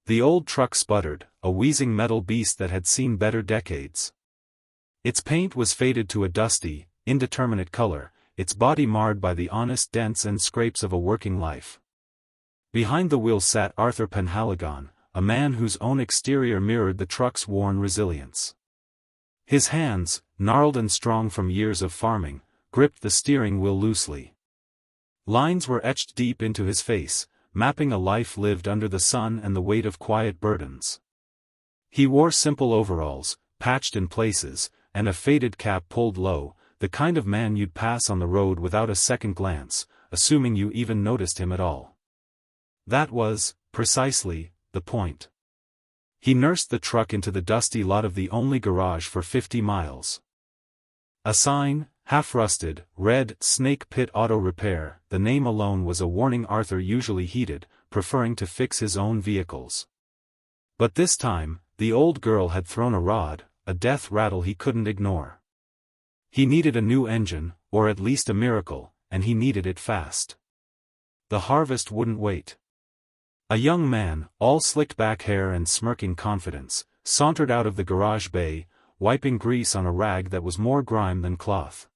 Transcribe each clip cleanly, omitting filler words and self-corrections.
The old truck sputtered, a wheezing metal beast that had seen better decades. Its paint was faded to a dusty, indeterminate color, its body marred by the honest dents and scrapes of a working life. Behind the wheel sat Arthur Penhaligon, a man whose own exterior mirrored the truck's worn resilience. His hands, gnarled and strong from years of farming, gripped the steering wheel loosely. Lines were etched deep into his face, mapping a life lived under the sun and the weight of quiet burdens. He wore simple overalls, patched in places, and a faded cap pulled low, the kind of man you'd pass on the road without a second glance, assuming you even noticed him at all. That was, precisely, the point. He nursed the truck into the dusty lot of the only garage for 50 miles. A sign, half-rusted, read, Snake Pit Auto Repair. The name alone was a warning Arthur usually heeded, preferring to fix his own vehicles. But this time, the old girl had thrown a rod, a death rattle he couldn't ignore. He needed a new engine, or at least a miracle, and he needed it fast. The harvest wouldn't wait. A young man, all slicked back hair and smirking confidence, sauntered out of the garage bay, wiping grease on a rag that was more grime than cloth.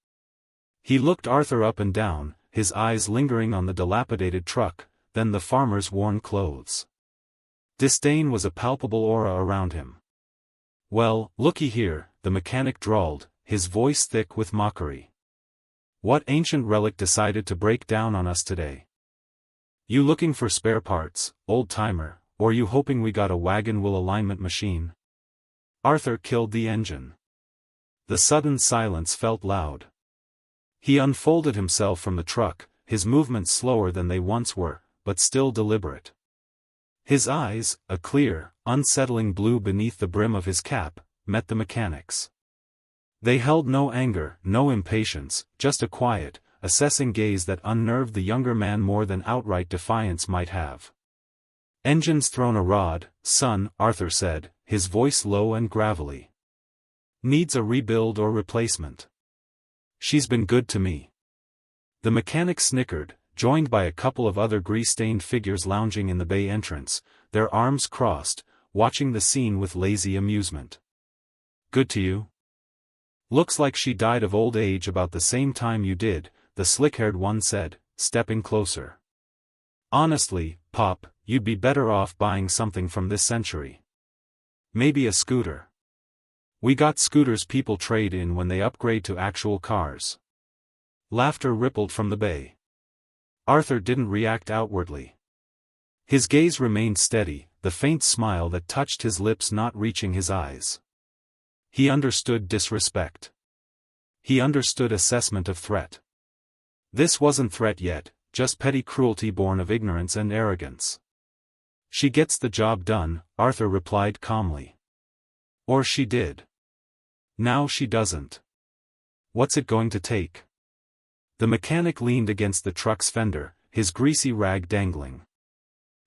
He looked Arthur up and down, his eyes lingering on the dilapidated truck, then the farmer's worn clothes. Disdain was a palpable aura around him. "Well, looky here," the mechanic drawled, his voice thick with mockery. "What ancient relic decided to break down on us today? You looking for spare parts, old-timer, or you hoping we got a wagon wheel alignment machine?" Arthur killed the engine. The sudden silence felt loud. He unfolded himself from the truck, his movements slower than they once were, but still deliberate. His eyes, a clear, unsettling blue beneath the brim of his cap, met the mechanic's. They held no anger, no impatience, just a quiet, assessing gaze that unnerved the younger man more than outright defiance might have. "Engine's thrown a rod, son," Arthur said, his voice low and gravelly. "Needs a rebuild or replacement. She's been good to me." The mechanic snickered, joined by a couple of other grease-stained figures lounging in the bay entrance, their arms crossed, watching the scene with lazy amusement. "Good to you?" "Looks like she died of old age about the same time you did," the slick-haired one said, stepping closer. "Honestly, Pop, you'd be better off buying something from this century. Maybe a scooter. We got scooters people trade in when they upgrade to actual cars." Laughter rippled from the bay. Arthur didn't react outwardly. His gaze remained steady, the faint smile that touched his lips not reaching his eyes. He understood disrespect. He understood assessment of threat. This wasn't threat yet, just petty cruelty born of ignorance and arrogance. "She gets the job done," Arthur replied calmly. "Or she did. Now she doesn't. What's it going to take?" The mechanic leaned against the truck's fender, his greasy rag dangling.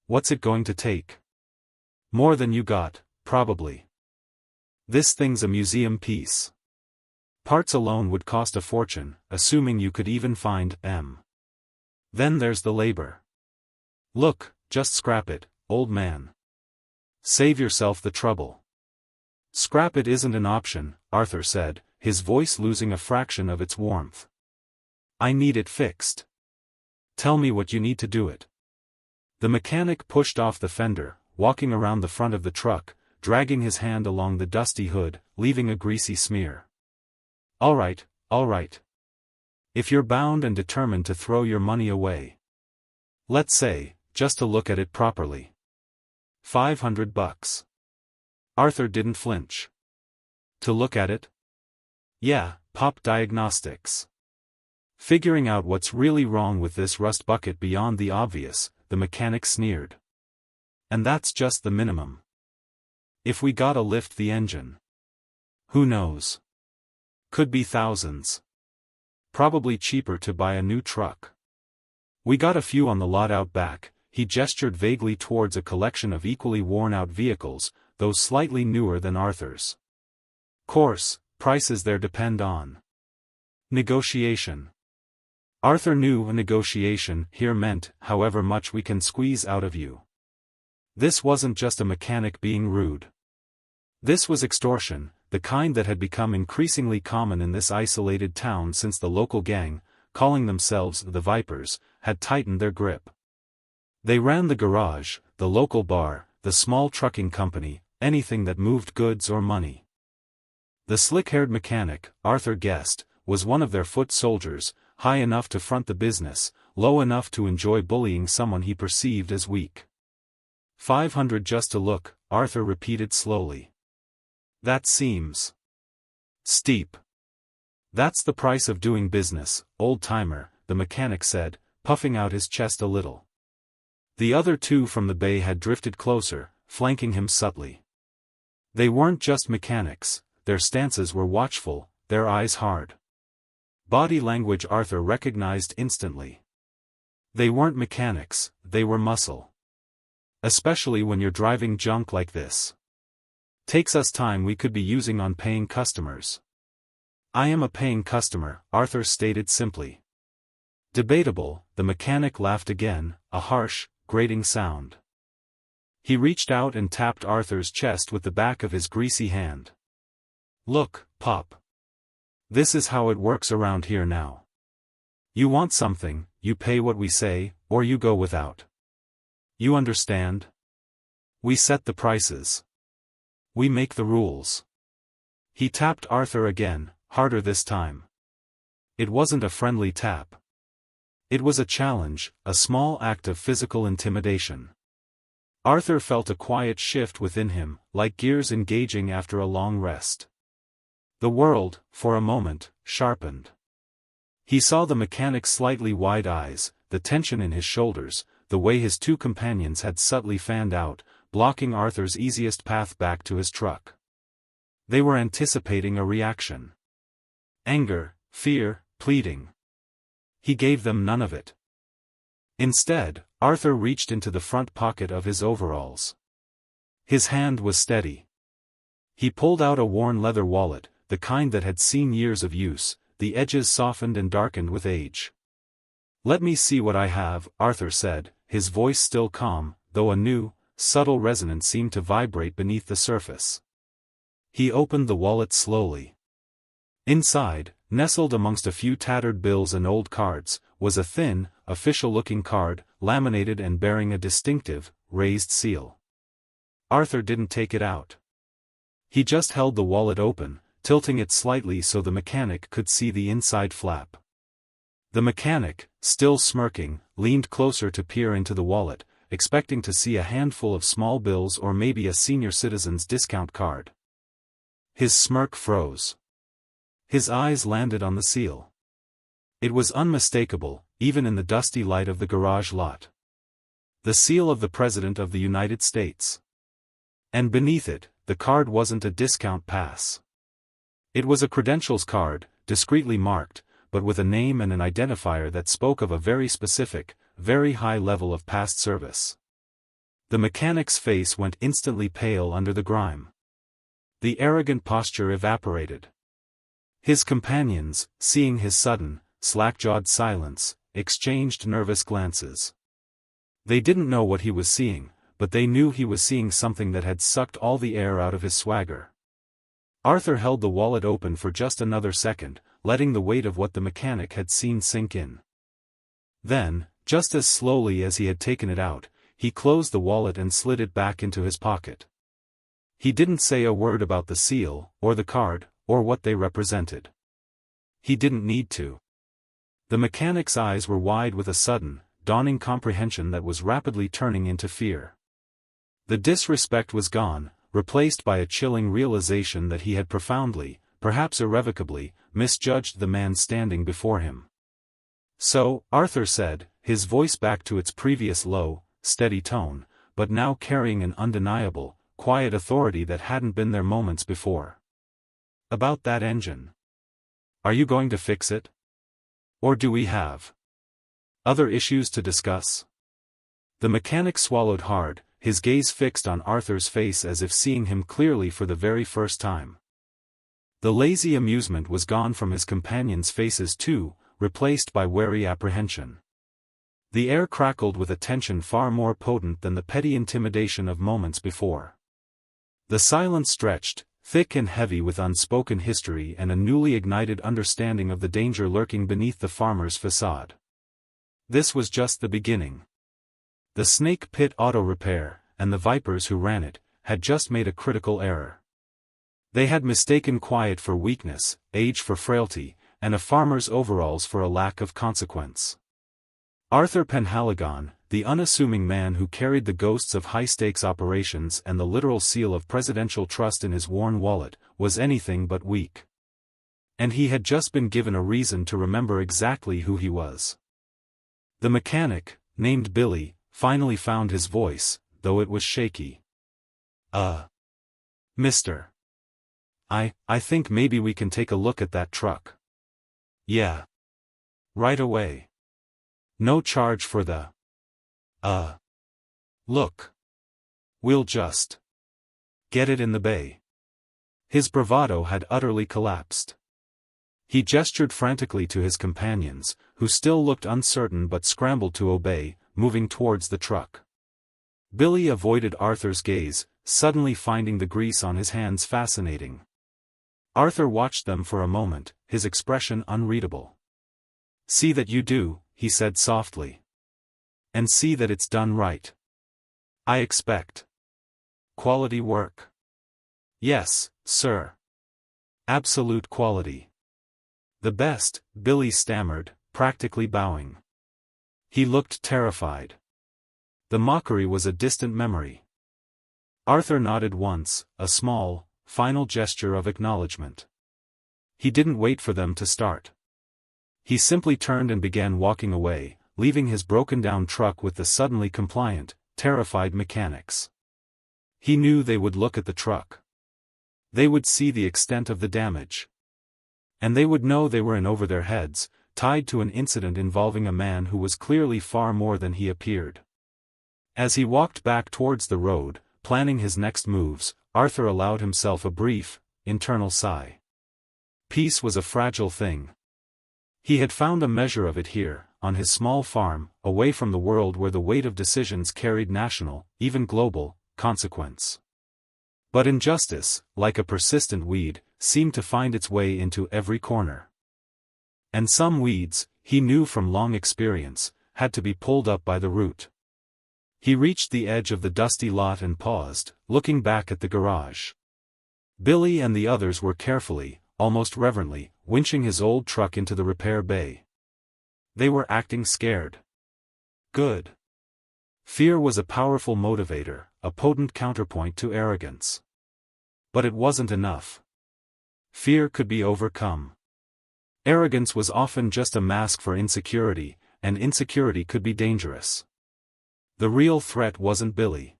"What's it going to take? More than you got, probably. This thing's a museum piece. Parts alone would cost a fortune, assuming you could even find them. Then there's the labor. Look, just scrap it, old man. Save yourself the trouble." "Scrap it isn't an option," Arthur said, his voice losing a fraction of its warmth. "I need it fixed. Tell me what you need to do it." The mechanic pushed off the fender, walking around the front of the truck, dragging his hand along the dusty hood, leaving a greasy smear. All right. If you're bound and determined to throw your money away. Let's say, just to look at it properly. $500. Arthur didn't flinch. To look at it? Yeah, Pop Diagnostics. Figuring out what's really wrong with this rust bucket beyond the obvious, the mechanic sneered. And that's just the minimum. If we gotta lift the engine. Who knows? Could be thousands. Probably cheaper to buy a new truck. We got a few on the lot out back. He gestured vaguely towards a collection of equally worn-out vehicles, those slightly newer than Arthur's. Course, prices there depend on negotiation. Arthur knew a negotiation here meant however much we can squeeze out of you. This wasn't just a mechanic being rude. This was extortion, the kind that had become increasingly common in this isolated town since the local gang, calling themselves the Vipers, had tightened their grip. They ran the garage, the local bar, the small trucking company, anything that moved goods or money. The slick-haired mechanic, Arthur guessed, was one of their foot soldiers, high enough to front the business, low enough to enjoy bullying someone he perceived as weak. 500 just to look, Arthur repeated slowly. That seems steep. That's the price of doing business, old-timer, the mechanic said, puffing out his chest a little. The other two from the bay had drifted closer, flanking him subtly. They weren't just mechanics, their stances were watchful, their eyes hard. Body language Arthur recognized instantly. They weren't mechanics, they were muscle. Especially when you're driving junk like this. Takes us time we could be using on paying customers. I am a paying customer, Arthur stated simply. Debatable, the mechanic laughed again, a harsh, grating sound. He reached out and tapped Arthur's chest with the back of his greasy hand. Look, Pop. This is how it works around here now. You want something, you pay what we say, or you go without. You understand? We set the prices. We make the rules. He tapped Arthur again, harder this time. It wasn't a friendly tap. It was a challenge, a small act of physical intimidation. Arthur felt a quiet shift within him, like gears engaging after a long rest. The world, for a moment, sharpened. He saw the mechanic's slightly wide eyes, the tension in his shoulders, the way his two companions had subtly fanned out, blocking Arthur's easiest path back to his truck. They were anticipating a reaction. Anger, fear, pleading. He gave them none of it. Instead, Arthur reached into the front pocket of his overalls. His hand was steady. He pulled out a worn leather wallet, the kind that had seen years of use, the edges softened and darkened with age. Let me see what I have, Arthur said, his voice still calm, though a new, subtle resonance seemed to vibrate beneath the surface. He opened the wallet slowly. Inside, nestled amongst a few tattered bills and old cards, was a thin, official-looking card, laminated and bearing a distinctive, raised seal. Arthur didn't take it out. He just held the wallet open, tilting it slightly so the mechanic could see the inside flap. The mechanic, still smirking, leaned closer to peer into the wallet, expecting to see a handful of small bills or maybe a senior citizen's discount card. His smirk froze. His eyes landed on the seal. It was unmistakable, even in the dusty light of the garage lot. The seal of the President of the United States. And beneath it, the card wasn't a discount pass. It was a credentials card, discreetly marked, but with a name and an identifier that spoke of a very specific, very high level of past service. The mechanic's face went instantly pale under the grime. The arrogant posture evaporated. His companions, seeing his sudden, slack-jawed silence, exchanged nervous glances. They didn't know what he was seeing, but they knew he was seeing something that had sucked all the air out of his swagger. Arthur held the wallet open for just another second, letting the weight of what the mechanic had seen sink in. Then, just as slowly as he had taken it out, he closed the wallet and slid it back into his pocket. He didn't say a word about the seal, or the card, or what they represented. He didn't need to. The mechanic's eyes were wide with a sudden, dawning comprehension that was rapidly turning into fear. The disrespect was gone, replaced by a chilling realization that he had profoundly, perhaps irrevocably, misjudged the man standing before him. So, Arthur said, his voice back to its previous low, steady tone, but now carrying an undeniable, quiet authority that hadn't been there moments before. About that engine. Are you going to fix it? Or do we have other issues to discuss? The mechanic swallowed hard, his gaze fixed on Arthur's face as if seeing him clearly for the very first time. The lazy amusement was gone from his companions' faces too, replaced by wary apprehension. The air crackled with a tension far more potent than the petty intimidation of moments before. The silence stretched, thick and heavy with unspoken history and a newly ignited understanding of the danger lurking beneath the farmer's facade. This was just the beginning. The Snake Pit Auto Repair, and the vipers who ran it, had just made a critical error. They had mistaken quiet for weakness, age for frailty, and a farmer's overalls for a lack of consequence. Arthur Penhaligon, the unassuming man who carried the ghosts of high-stakes operations and the literal seal of presidential trust in his worn wallet, was anything but weak. And he had just been given a reason to remember exactly who he was. The mechanic, named Billy, finally found his voice, though it was shaky. Mister. I think maybe we can take a look at that truck. Yeah. Right away. No charge for the... Look. We'll just... get it in the bay. His bravado had utterly collapsed. He gestured frantically to his companions, who still looked uncertain but scrambled to obey, moving towards the truck. Billy avoided Arthur's gaze, suddenly finding the grease on his hands fascinating. Arthur watched them for a moment, his expression unreadable. "See that you do," he said softly. "And see that it's done right. I expect quality work." "Yes, sir. Absolute quality. The best," Billy stammered, practically bowing. He looked terrified. The mockery was a distant memory. Arthur nodded once, a small, final gesture of acknowledgement. He didn't wait for them to start. He simply turned and began walking away, leaving his broken-down truck with the suddenly compliant, terrified mechanics. He knew they would look at the truck. They would see the extent of the damage. And they would know they were in over their heads, tied to an incident involving a man who was clearly far more than he appeared. As he walked back towards the road, planning his next moves, Arthur allowed himself a brief, internal sigh. Peace was a fragile thing. He had found a measure of it here, on his small farm, away from the world where the weight of decisions carried national, even global, consequence. But injustice, like a persistent weed, seemed to find its way into every corner. And some weeds, he knew from long experience, had to be pulled up by the root. He reached the edge of the dusty lot and paused, looking back at the garage. Billy and the others were carefully, almost reverently, winching his old truck into the repair bay. They were acting scared. Good. Fear was a powerful motivator, a potent counterpoint to arrogance. But it wasn't enough. Fear could be overcome. Arrogance was often just a mask for insecurity, and insecurity could be dangerous. The real threat wasn't Billy.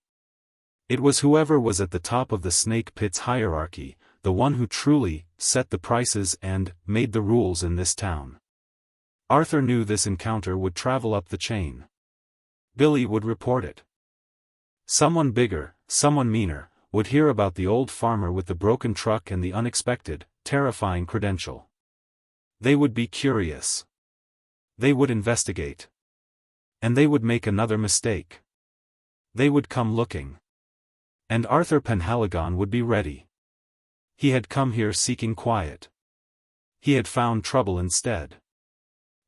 It was whoever was at the top of the Snake Pit's hierarchy, the one who truly set the prices and made the rules in this town. Arthur knew this encounter would travel up the chain. Billy would report it. Someone bigger, someone meaner, would hear about the old farmer with the broken truck and the unexpected, terrifying credential. They would be curious. They would investigate. And they would make another mistake. They would come looking. And Arthur Penhaligon would be ready. He had come here seeking quiet. He had found trouble instead.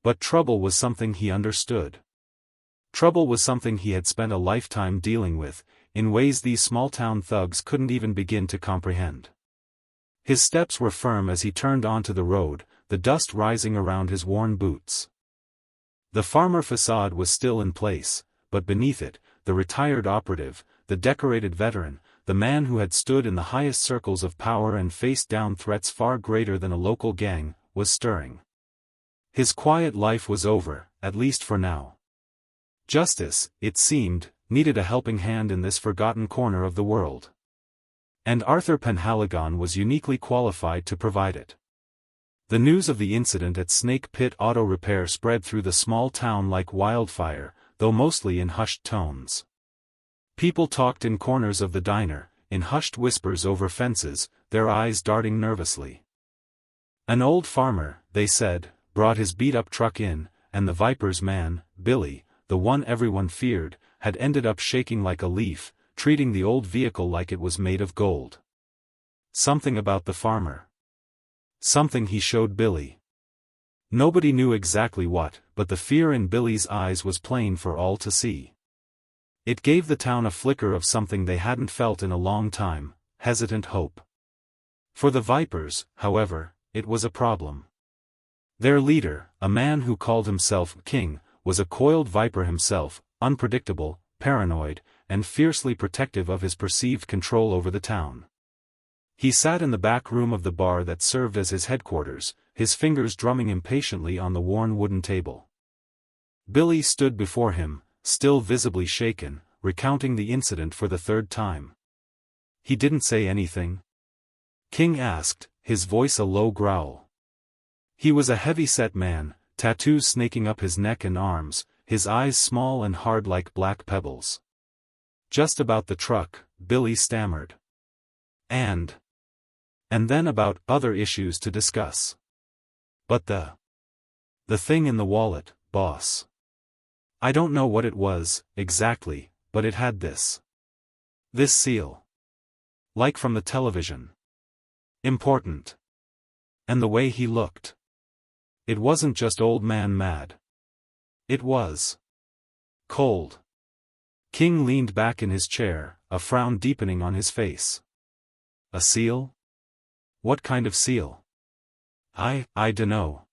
But trouble was something he understood. Trouble was something he had spent a lifetime dealing with, in ways these small-town thugs couldn't even begin to comprehend. His steps were firm as he turned onto the road, the dust rising around his worn boots. The farmer facade was still in place, but beneath it, the retired operative, the decorated veteran, the man who had stood in the highest circles of power and faced down threats far greater than a local gang, was stirring. His quiet life was over, at least for now. Justice, it seemed, needed a helping hand in this forgotten corner of the world. And Arthur Penhaligon was uniquely qualified to provide it. The news of the incident at Snake Pit Auto Repair spread through the small town like wildfire, though mostly in hushed tones. People talked in corners of the diner, in hushed whispers over fences, their eyes darting nervously. An old farmer, they said, brought his beat-up truck in, and the Viper's man, Billy, the one everyone feared, had ended up shaking like a leaf, treating the old vehicle like it was made of gold. Something about the farmer. Something he showed Billy. Nobody knew exactly what, but the fear in Billy's eyes was plain for all to see. It gave the town a flicker of something they hadn't felt in a long time, hesitant hope. For the Vipers, however, it was a problem. Their leader, a man who called himself King, was a coiled viper himself, unpredictable, paranoid, and fiercely protective of his perceived control over the town. He sat in the back room of the bar that served as his headquarters, his fingers drumming impatiently on the worn wooden table. Billy stood before him, still visibly shaken, recounting the incident for the third time. "He didn't say anything?" King asked, his voice a low growl. He was a heavy-set man, tattoos snaking up his neck and arms, his eyes small and hard like black pebbles. "Just about the truck," Billy stammered. And then about other issues to discuss. "But the thing in the wallet, boss. I don't know what it was, exactly, but it had this seal. Like from the television. Important. And the way he looked. It wasn't just old man mad. It was cold." King leaned back in his chair, a frown deepening on his face. "A seal? What kind of seal?" I dunno.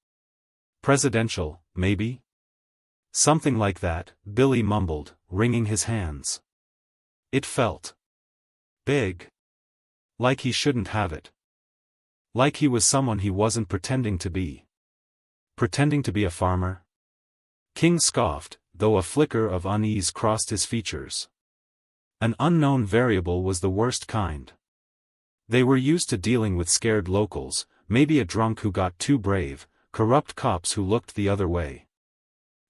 Presidential, maybe?" "Something like that," Billy mumbled, wringing his hands. It felt big. Like he shouldn't have it. Like he was someone he wasn't pretending to be. Pretending to be a farmer? King scoffed, though a flicker of unease crossed his features. An unknown variable was the worst kind. They were used to dealing with scared locals, maybe a drunk who got too brave, corrupt cops who looked the other way.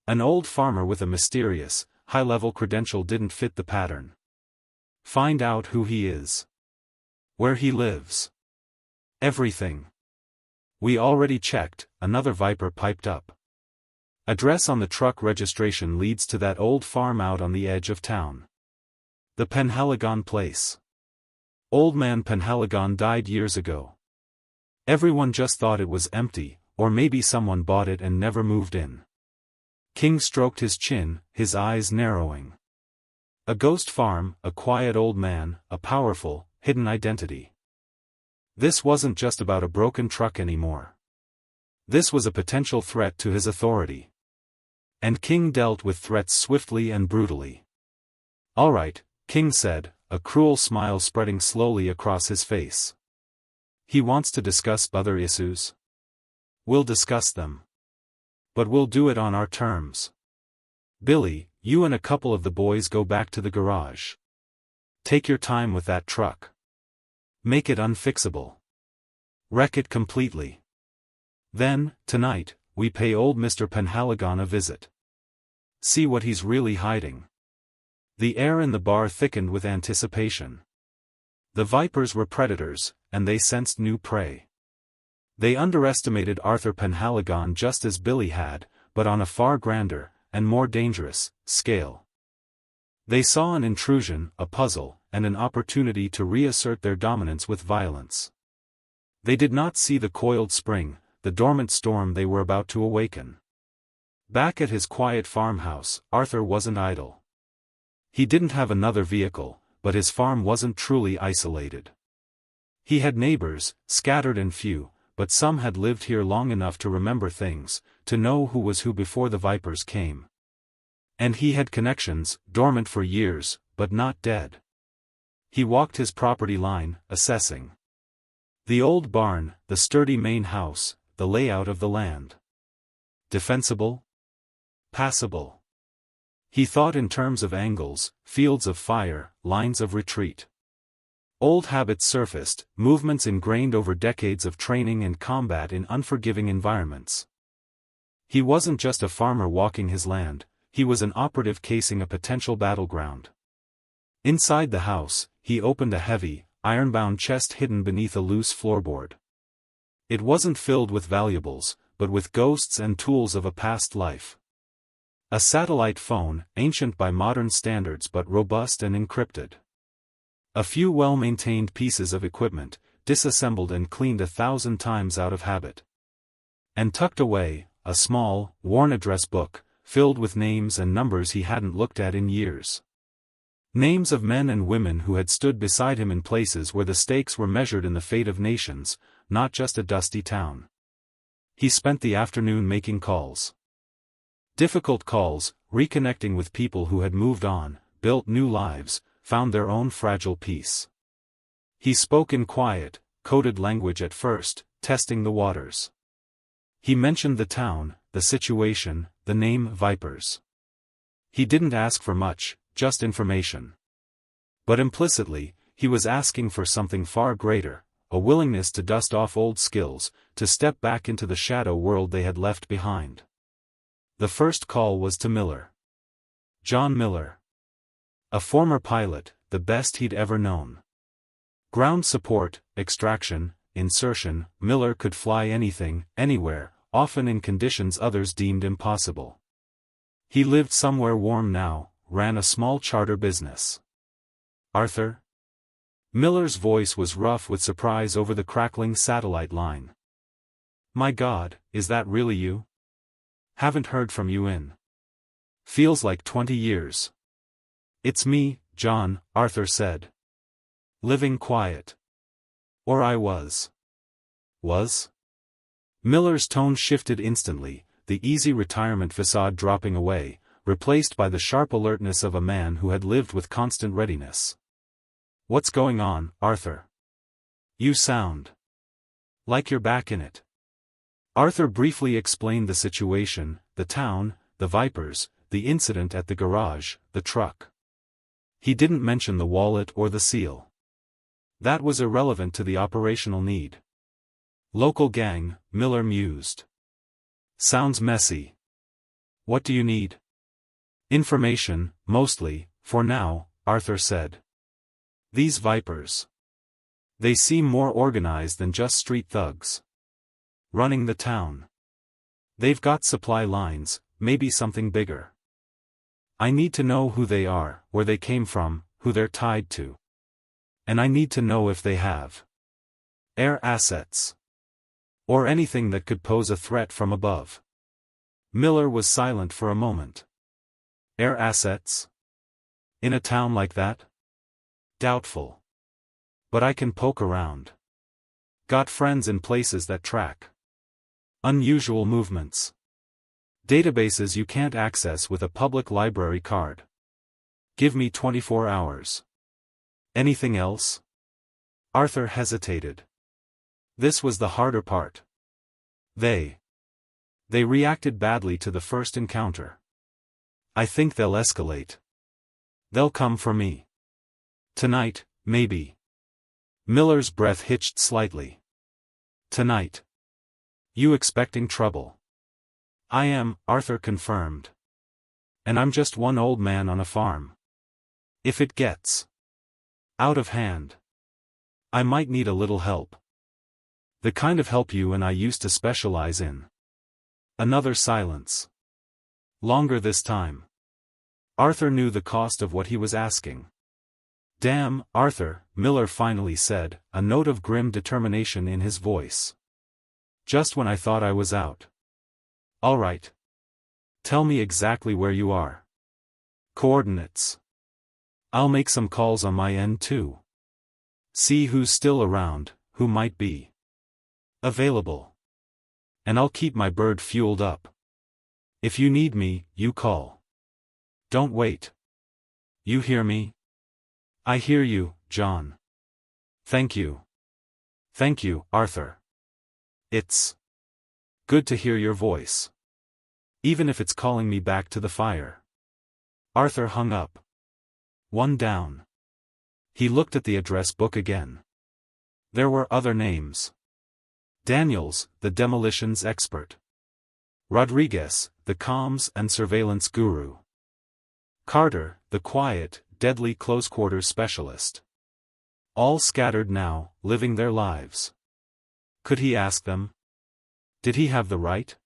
An old farmer with a mysterious, high-level credential didn't fit the pattern. Find out who he is. Where he lives. Everything. "We already checked," another Viper piped up. "Address on the truck registration leads to that old farm out on the edge of town. The Penhaligon place. Old man Penhaligon died years ago. Everyone just thought it was empty, or maybe someone bought it and never moved in." King stroked his chin, his eyes narrowing. A ghost farm, a quiet old man, a powerful, hidden identity. This wasn't just about a broken truck anymore. This was a potential threat to his authority. And King dealt with threats swiftly and brutally. "All right," King said, a cruel smile spreading slowly across his face. "He wants to discuss other issues? We'll discuss them. But we'll do it on our terms. Billy, you and a couple of the boys go back to the garage. Take your time with that truck. Make it unfixable. Wreck it completely. Then, tonight, we pay old Mr. Penhaligon a visit. See what he's really hiding." The air in the bar thickened with anticipation. The Vipers were predators, and they sensed new prey. They underestimated Arthur Penhaligon just as Billy had, but on a far grander, and more dangerous, scale. They saw an intrusion, a puzzle, and an opportunity to reassert their dominance with violence. They did not see the coiled spring, the dormant storm they were about to awaken. Back at his quiet farmhouse, Arthur wasn't idle. He didn't have another vehicle, but his farm wasn't truly isolated. He had neighbors, scattered and few, but some had lived here long enough to remember things, to know who was who before the Vipers came. And he had connections, dormant for years, but not dead. He walked his property line, assessing the old barn, the sturdy main house, the layout of the land. Defensible? Passable. He thought in terms of angles, fields of fire, lines of retreat. Old habits surfaced, movements ingrained over decades of training and combat in unforgiving environments. He wasn't just a farmer walking his land, he was an operative casing a potential battleground. Inside the house, he opened a heavy, iron-bound chest hidden beneath a loose floorboard. It wasn't filled with valuables, but with ghosts and tools of a past life. A satellite phone, ancient by modern standards but robust and encrypted. A few well-maintained pieces of equipment, disassembled and cleaned 1,000 times out of habit. And tucked away, a small, worn address book, filled with names and numbers he hadn't looked at in years. Names of men and women who had stood beside him in places where the stakes were measured in the fate of nations, not just a dusty town. He spent the afternoon making calls. Difficult calls, reconnecting with people who had moved on, built new lives, found their own fragile peace. He spoke in quiet, coded language at first, testing the waters. He mentioned the town, the situation, the name Vipers. He didn't ask for much, just information. But implicitly, he was asking for something far greater, a willingness to dust off old skills, to step back into the shadow world they had left behind. The first call was to Miller. John Miller. A former pilot, the best he'd ever known. Ground support, extraction, insertion, Miller could fly anything, anywhere, often in conditions others deemed impossible. He lived somewhere warm now, ran a small charter business. Arthur? Miller's voice was rough with surprise over the crackling satellite line. My God, is that really you? Haven't heard from you in. Feels like 20 years. It's me, John, Arthur said. Living quiet. Or I was. Was? Miller's tone shifted instantly, the easy retirement facade dropping away, replaced by the sharp alertness of a man who had lived with constant readiness. What's going on, Arthur? You sound like you're back in it. Arthur briefly explained the situation, the town, the Vipers, the incident at the garage, the truck. He didn't mention the wallet or the seal. That was irrelevant to the operational need. Local gang, Miller mused. Sounds messy. What do you need? Information, mostly, for now, Arthur said. These Vipers. They seem more organized than just street thugs. Running the town. They've got supply lines, maybe something bigger. I need to know who they are, where they came from, who they're tied to. And I need to know if they have air assets. Or anything that could pose a threat from above. Miller was silent for a moment. Air assets? In a town like that? Doubtful. But I can poke around. Got friends in places that track unusual movements. Databases you can't access with a public library card. Give me 24 hours. Anything else? Arthur hesitated. This was the harder part. They reacted badly to the first encounter. I think they'll escalate. They'll come for me. Tonight, maybe. Miller's breath hitched slightly. Tonight. You expecting trouble? I am, Arthur confirmed. And I'm just one old man on a farm. If it gets out of hand, I might need a little help. The kind of help you and I used to specialize in. Another silence. Longer this time. Arthur knew the cost of what he was asking. Damn, Arthur, Miller finally said, a note of grim determination in his voice. Just when I thought I was out. All right. Tell me exactly where you are. Coordinates. I'll make some calls on my end too. See who's still around, who might be available. And I'll keep my bird fueled up. If you need me, you call. Don't wait. You hear me? I hear you, John. Thank you. Thank you, Arthur. It's good to hear your voice. Even if it's calling me back to the fire. Arthur hung up. One down. He looked at the address book again. There were other names. Daniels, the demolitions expert. Rodriguez, the comms and surveillance guru. Carter, the quiet, deadly close-quarters specialist. All scattered now, living their lives. Could he ask them? Did he have the right?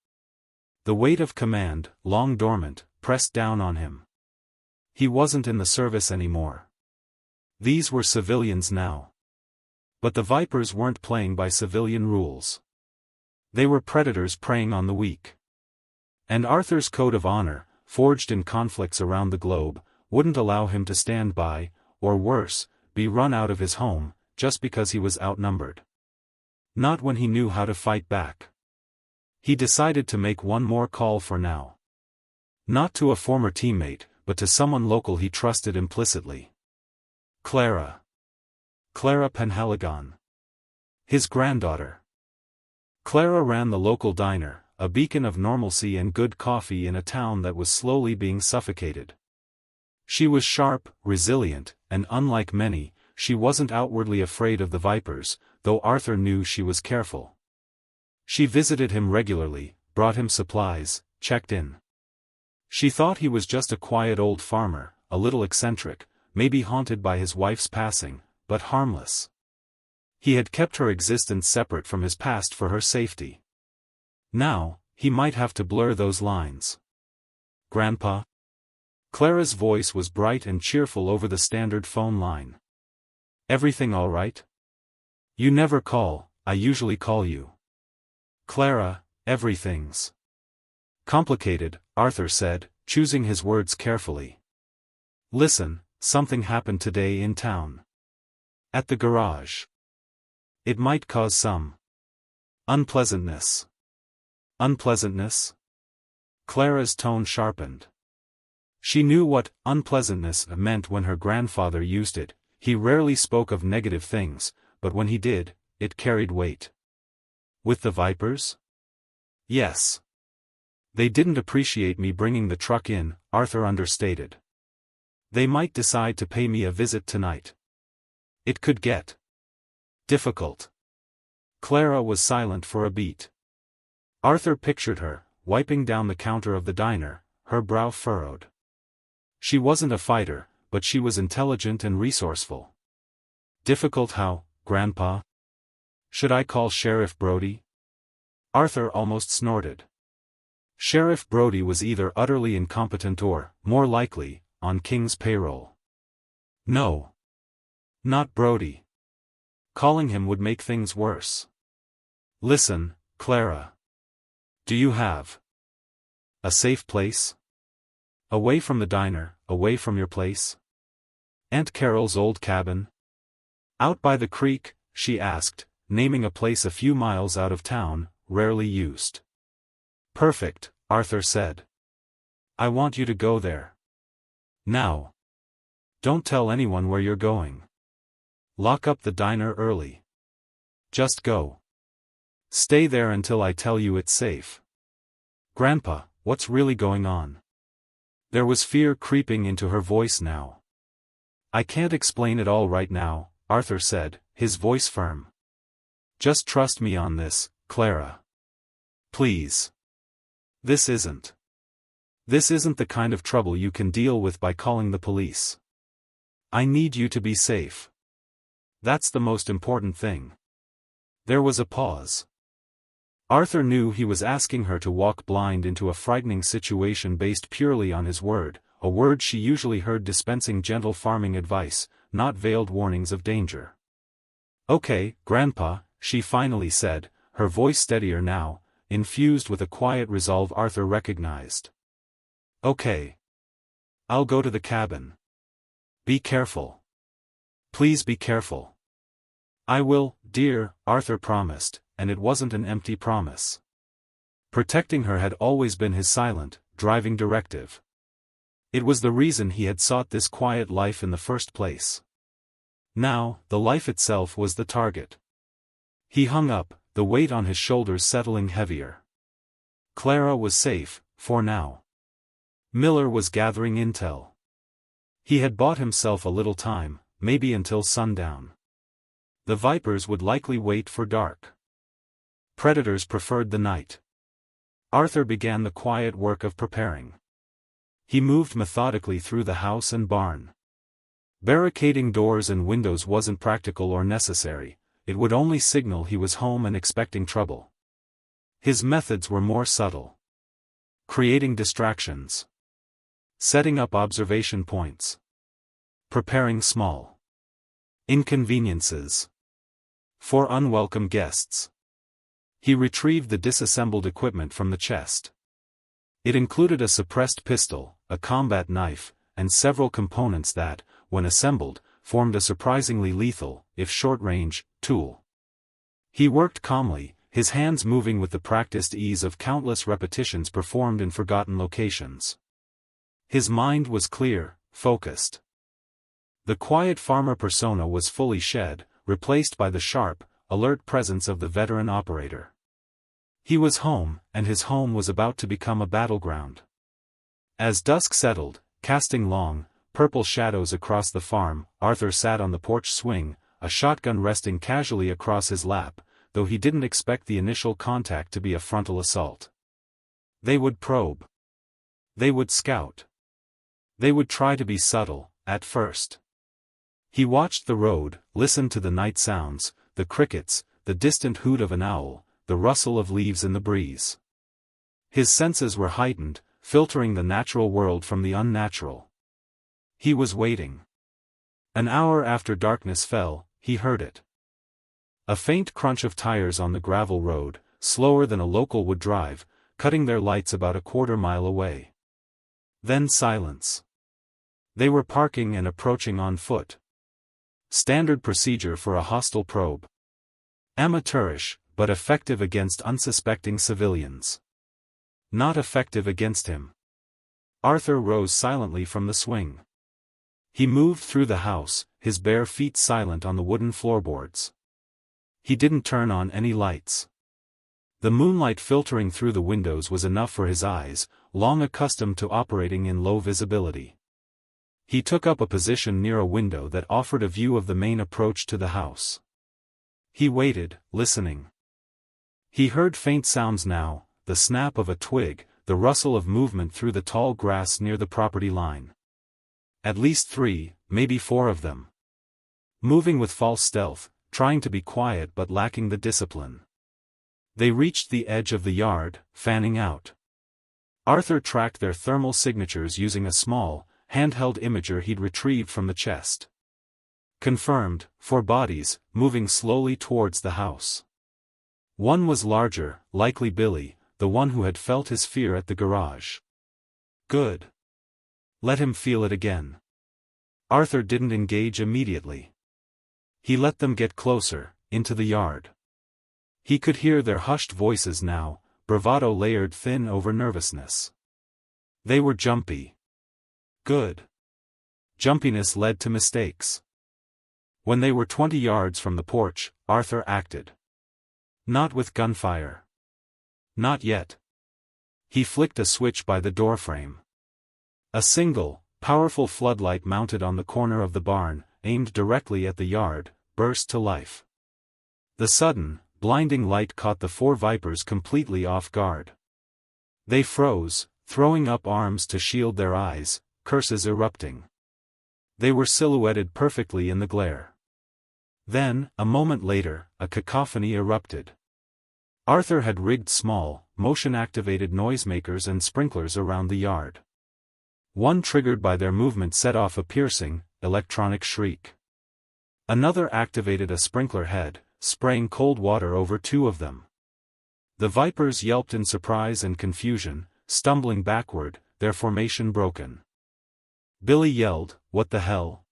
The weight of command, long dormant, pressed down on him. He wasn't in the service anymore. These were civilians now. But the Vipers weren't playing by civilian rules. They were predators preying on the weak. And Arthur's code of honor, forged in conflicts around the globe, wouldn't allow him to stand by, or worse, be run out of his home, just because he was outnumbered. Not when he knew how to fight back. He decided to make one more call for now. Not to a former teammate, but to someone local he trusted implicitly. Clara. Clara Penhaligon. His granddaughter. Clara ran the local diner, a beacon of normalcy and good coffee in a town that was slowly being suffocated. She was sharp, resilient, and unlike many, she wasn't outwardly afraid of the Vipers, though Arthur knew she was careful. She visited him regularly, brought him supplies, checked in. She thought he was just a quiet old farmer, a little eccentric, maybe haunted by his wife's passing, but harmless. He had kept her existence separate from his past for her safety. Now, he might have to blur those lines. Grandpa? Clara's voice was bright and cheerful over the standard phone line. Everything all right? You never call, I usually call you. Clara, everything's complicated, Arthur said, choosing his words carefully. Listen, something happened today in town. At the garage. It might cause some unpleasantness. Unpleasantness? Clara's tone sharpened. She knew what unpleasantness meant when her grandfather used it. He rarely spoke of negative things, but when he did, it carried weight. With the Vipers? Yes. They didn't appreciate me bringing the truck in, Arthur understated. They might decide to pay me a visit tonight. It could get difficult. Clara was silent for a beat. Arthur pictured her, wiping down the counter of the diner, her brow furrowed. She wasn't a fighter, but she was intelligent and resourceful. Difficult how, Grandpa? Should I call Sheriff Brody? Arthur almost snorted. Sheriff Brody was either utterly incompetent or, more likely, on King's payroll. No. Not Brody. Calling him would make things worse. Listen, Clara. Do you have a safe place? Away from the diner, away from your place? Aunt Carol's old cabin? Out by the creek, she asked, naming a place a few miles out of town, rarely used. Perfect, Arthur said. I want you to go there. Now. Don't tell anyone where you're going. Lock up the diner early. Just go. Stay there until I tell you it's safe. Grandpa, what's really going on? There was fear creeping into her voice now. I can't explain it all right now, Arthur said, his voice firm. Just trust me on this, Clara. Please. This isn't the kind of trouble you can deal with by calling the police. I need you to be safe. That's the most important thing. There was a pause. Arthur knew he was asking her to walk blind into a frightening situation based purely on his word, a word she usually heard dispensing gentle farming advice, not veiled warnings of danger. Okay, Grandpa, she finally said, her voice steadier now, infused with a quiet resolve Arthur recognized. Okay. I'll go to the cabin. Be careful. Please be careful. I will, dear, Arthur promised, and it wasn't an empty promise. Protecting her had always been his silent, driving directive. It was the reason he had sought this quiet life in the first place. Now, the life itself was the target. He hung up, the weight on his shoulders settling heavier. Clara was safe, for now. Miller was gathering intel. He had bought himself a little time, maybe until sundown. The Vipers would likely wait for dark. Predators preferred the night. Arthur began the quiet work of preparing. He moved methodically through the house and barn. Barricading doors and windows wasn't practical or necessary, it would only signal he was home and expecting trouble. His methods were more subtle. Creating distractions. Setting up observation points. Preparing small inconveniences for unwelcome guests. He retrieved the disassembled equipment from the chest. It included a suppressed pistol, a combat knife, and several components that, when assembled, formed a surprisingly lethal, if short-range, tool. He worked calmly, his hands moving with the practiced ease of countless repetitions performed in forgotten locations. His mind was clear, focused. The quiet farmer persona was fully shed, replaced by the sharp, alert presence of the veteran operator. He was home, and his home was about to become a battleground. As dusk settled, casting long, purple shadows across the farm, Arthur sat on the porch swing, a shotgun resting casually across his lap, though he didn't expect the initial contact to be a frontal assault. They would probe. They would scout. They would try to be subtle, at first. He watched the road, listened to the night sounds, the crickets, the distant hoot of an owl, the rustle of leaves in the breeze. His senses were heightened, filtering the natural world from the unnatural. He was waiting. An hour after darkness fell, he heard it. A faint crunch of tires on the gravel road, slower than a local would drive, cutting their lights about a quarter-mile away. Then silence. They were parking and approaching on foot. Standard procedure for a hostile probe. Amateurish, but effective against unsuspecting civilians. Not effective against him. Arthur rose silently from the swing. He moved through the house, his bare feet silent on the wooden floorboards. He didn't turn on any lights. The moonlight filtering through the windows was enough for his eyes, long accustomed to operating in low visibility. He took up a position near a window that offered a view of the main approach to the house. He waited, listening. He heard faint sounds now, the snap of a twig, the rustle of movement through the tall grass near the property line. At least 3, maybe 4 of them. Moving with false stealth, trying to be quiet but lacking the discipline. They reached the edge of the yard, fanning out. Arthur tracked their thermal signatures using a small, handheld imager he'd retrieved from the chest. Confirmed, 4 bodies, moving slowly towards the house. One was larger, likely Billy, the one who had felt his fear at the garage. Good. Let him feel it again. Arthur didn't engage immediately. He let them get closer, into the yard. He could hear their hushed voices now, bravado layered thin over nervousness. They were jumpy. Good. Jumpiness led to mistakes. When they were 20 yards from the porch, Arthur acted. Not with gunfire. Not yet. He flicked a switch by the doorframe. A single, powerful floodlight mounted on the corner of the barn, aimed directly at the yard, burst to life. The sudden, blinding light caught the 4 vipers completely off guard. They froze, throwing up arms to shield their eyes, curses erupting. They were silhouetted perfectly in the glare. Then, a moment later, a cacophony erupted. Arthur had rigged small, motion-activated noisemakers and sprinklers around the yard. One triggered by their movement set off a piercing, electronic shriek. Another activated a sprinkler head, spraying cold water over 2 of them. The vipers yelped in surprise and confusion, stumbling backward, their formation broken. Billy yelled, "What the hell?"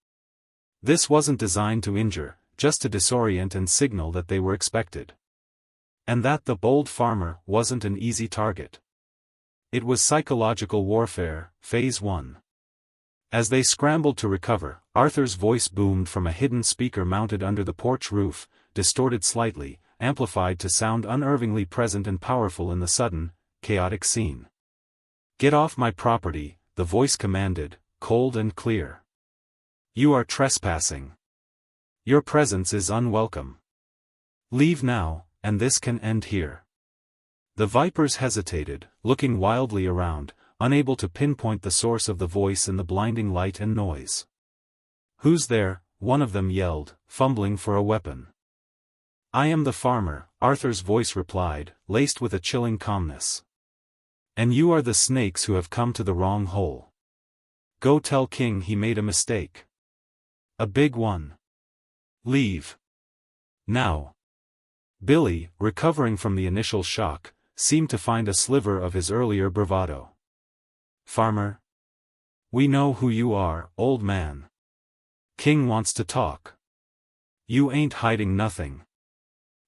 This wasn't designed to injure, just to disorient and signal that they were expected. And that the bold farmer wasn't an easy target. It was psychological warfare, phase 1. As they scrambled to recover, Arthur's voice boomed from a hidden speaker mounted under the porch roof, distorted slightly, amplified to sound unnervingly present and powerful in the sudden, chaotic scene. "Get off my property," the voice commanded, cold and clear. "You are trespassing. Your presence is unwelcome. Leave now, and this can end here." The vipers hesitated, looking wildly around, unable to pinpoint the source of the voice in the blinding light and noise. "Who's there?" one of them yelled, fumbling for a weapon. "I am the farmer," Arthur's voice replied, laced with a chilling calmness. "And you are the snakes who have come to the wrong hole. Go tell King he made a mistake. A big one. Leave. Now. Billy, recovering from the initial shock, seemed to find a sliver of his earlier bravado. Farmer? We know who you are, old man. King wants to talk. You ain't hiding nothing.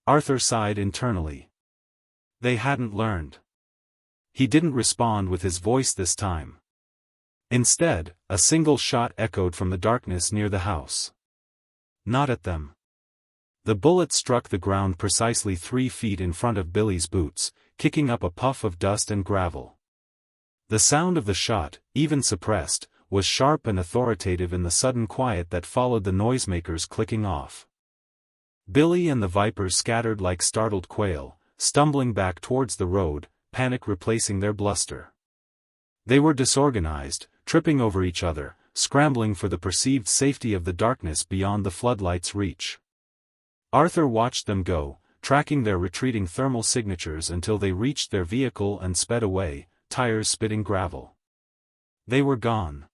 Arthur sighed internally. They hadn't learned. He didn't respond with his voice this time. Instead, a single shot echoed from the darkness near the house. Not at them. The bullet struck the ground precisely 3 feet in front of Billy's boots, kicking up a puff of dust and gravel. The sound of the shot, even suppressed, was sharp and authoritative in the sudden quiet that followed the noisemakers clicking off. Billy and the vipers scattered like startled quail, stumbling back towards the road, panic replacing their bluster. They were disorganized, tripping over each other, scrambling for the perceived safety of the darkness beyond the floodlight's reach. Arthur watched them go, tracking their retreating thermal signatures until they reached their vehicle and sped away, tires spitting gravel. They were gone.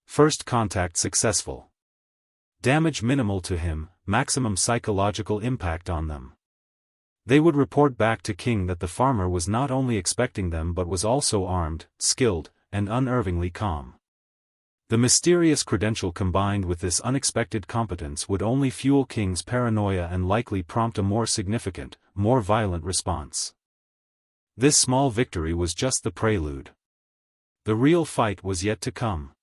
First contact successful. Damage minimal to him, maximum psychological impact on them. They would report back to King that the farmer was not only expecting them but was also armed, skilled, and unervingly calm. The mysterious credential combined with this unexpected competence would only fuel King's paranoia and likely prompt a more significant, more violent response. This small victory was just the prelude. The real fight was yet to come.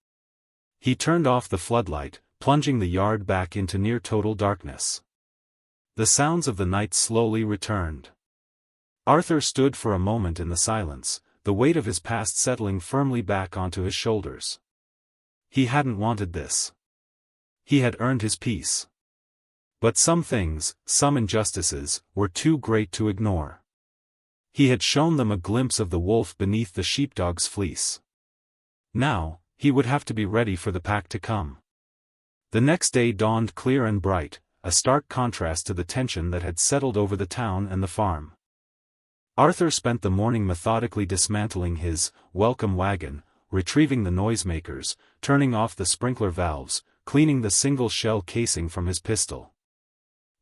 He turned off the floodlight, plunging the yard back into near-total darkness. The sounds of the night slowly returned. Arthur stood for a moment in the silence, the weight of his past settling firmly back onto his shoulders. He hadn't wanted this. He had earned his peace. But some things, some injustices, were too great to ignore. He had shown them a glimpse of the wolf beneath the sheepdog's fleece. Now, he would have to be ready for the pack to come. The next day dawned clear and bright, a stark contrast to the tension that had settled over the town and the farm. Arthur spent the morning methodically dismantling his welcome wagon, retrieving the noisemakers, turning off the sprinkler valves, cleaning the single shell casing from his pistol.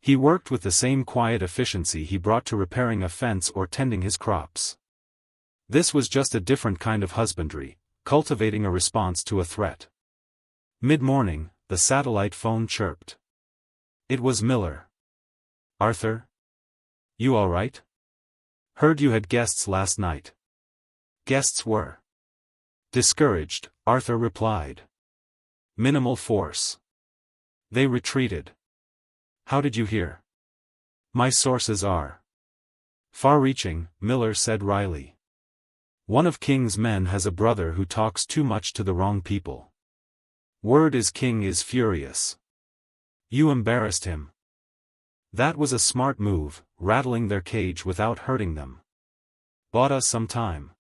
He worked with the same quiet efficiency he brought to repairing a fence or tending his crops. This was just a different kind of husbandry, cultivating a response to a threat. Mid-morning, the satellite phone chirped. It was Miller. Arthur? You all right? Heard you had guests last night. Guests were discouraged, Arthur replied. Minimal force. They retreated. How did you hear? My sources are far-reaching, Miller said wryly. One of King's men has a brother who talks too much to the wrong people. Word is King is furious. You embarrassed him. That was a smart move, rattling their cage without hurting them. Bought us some time.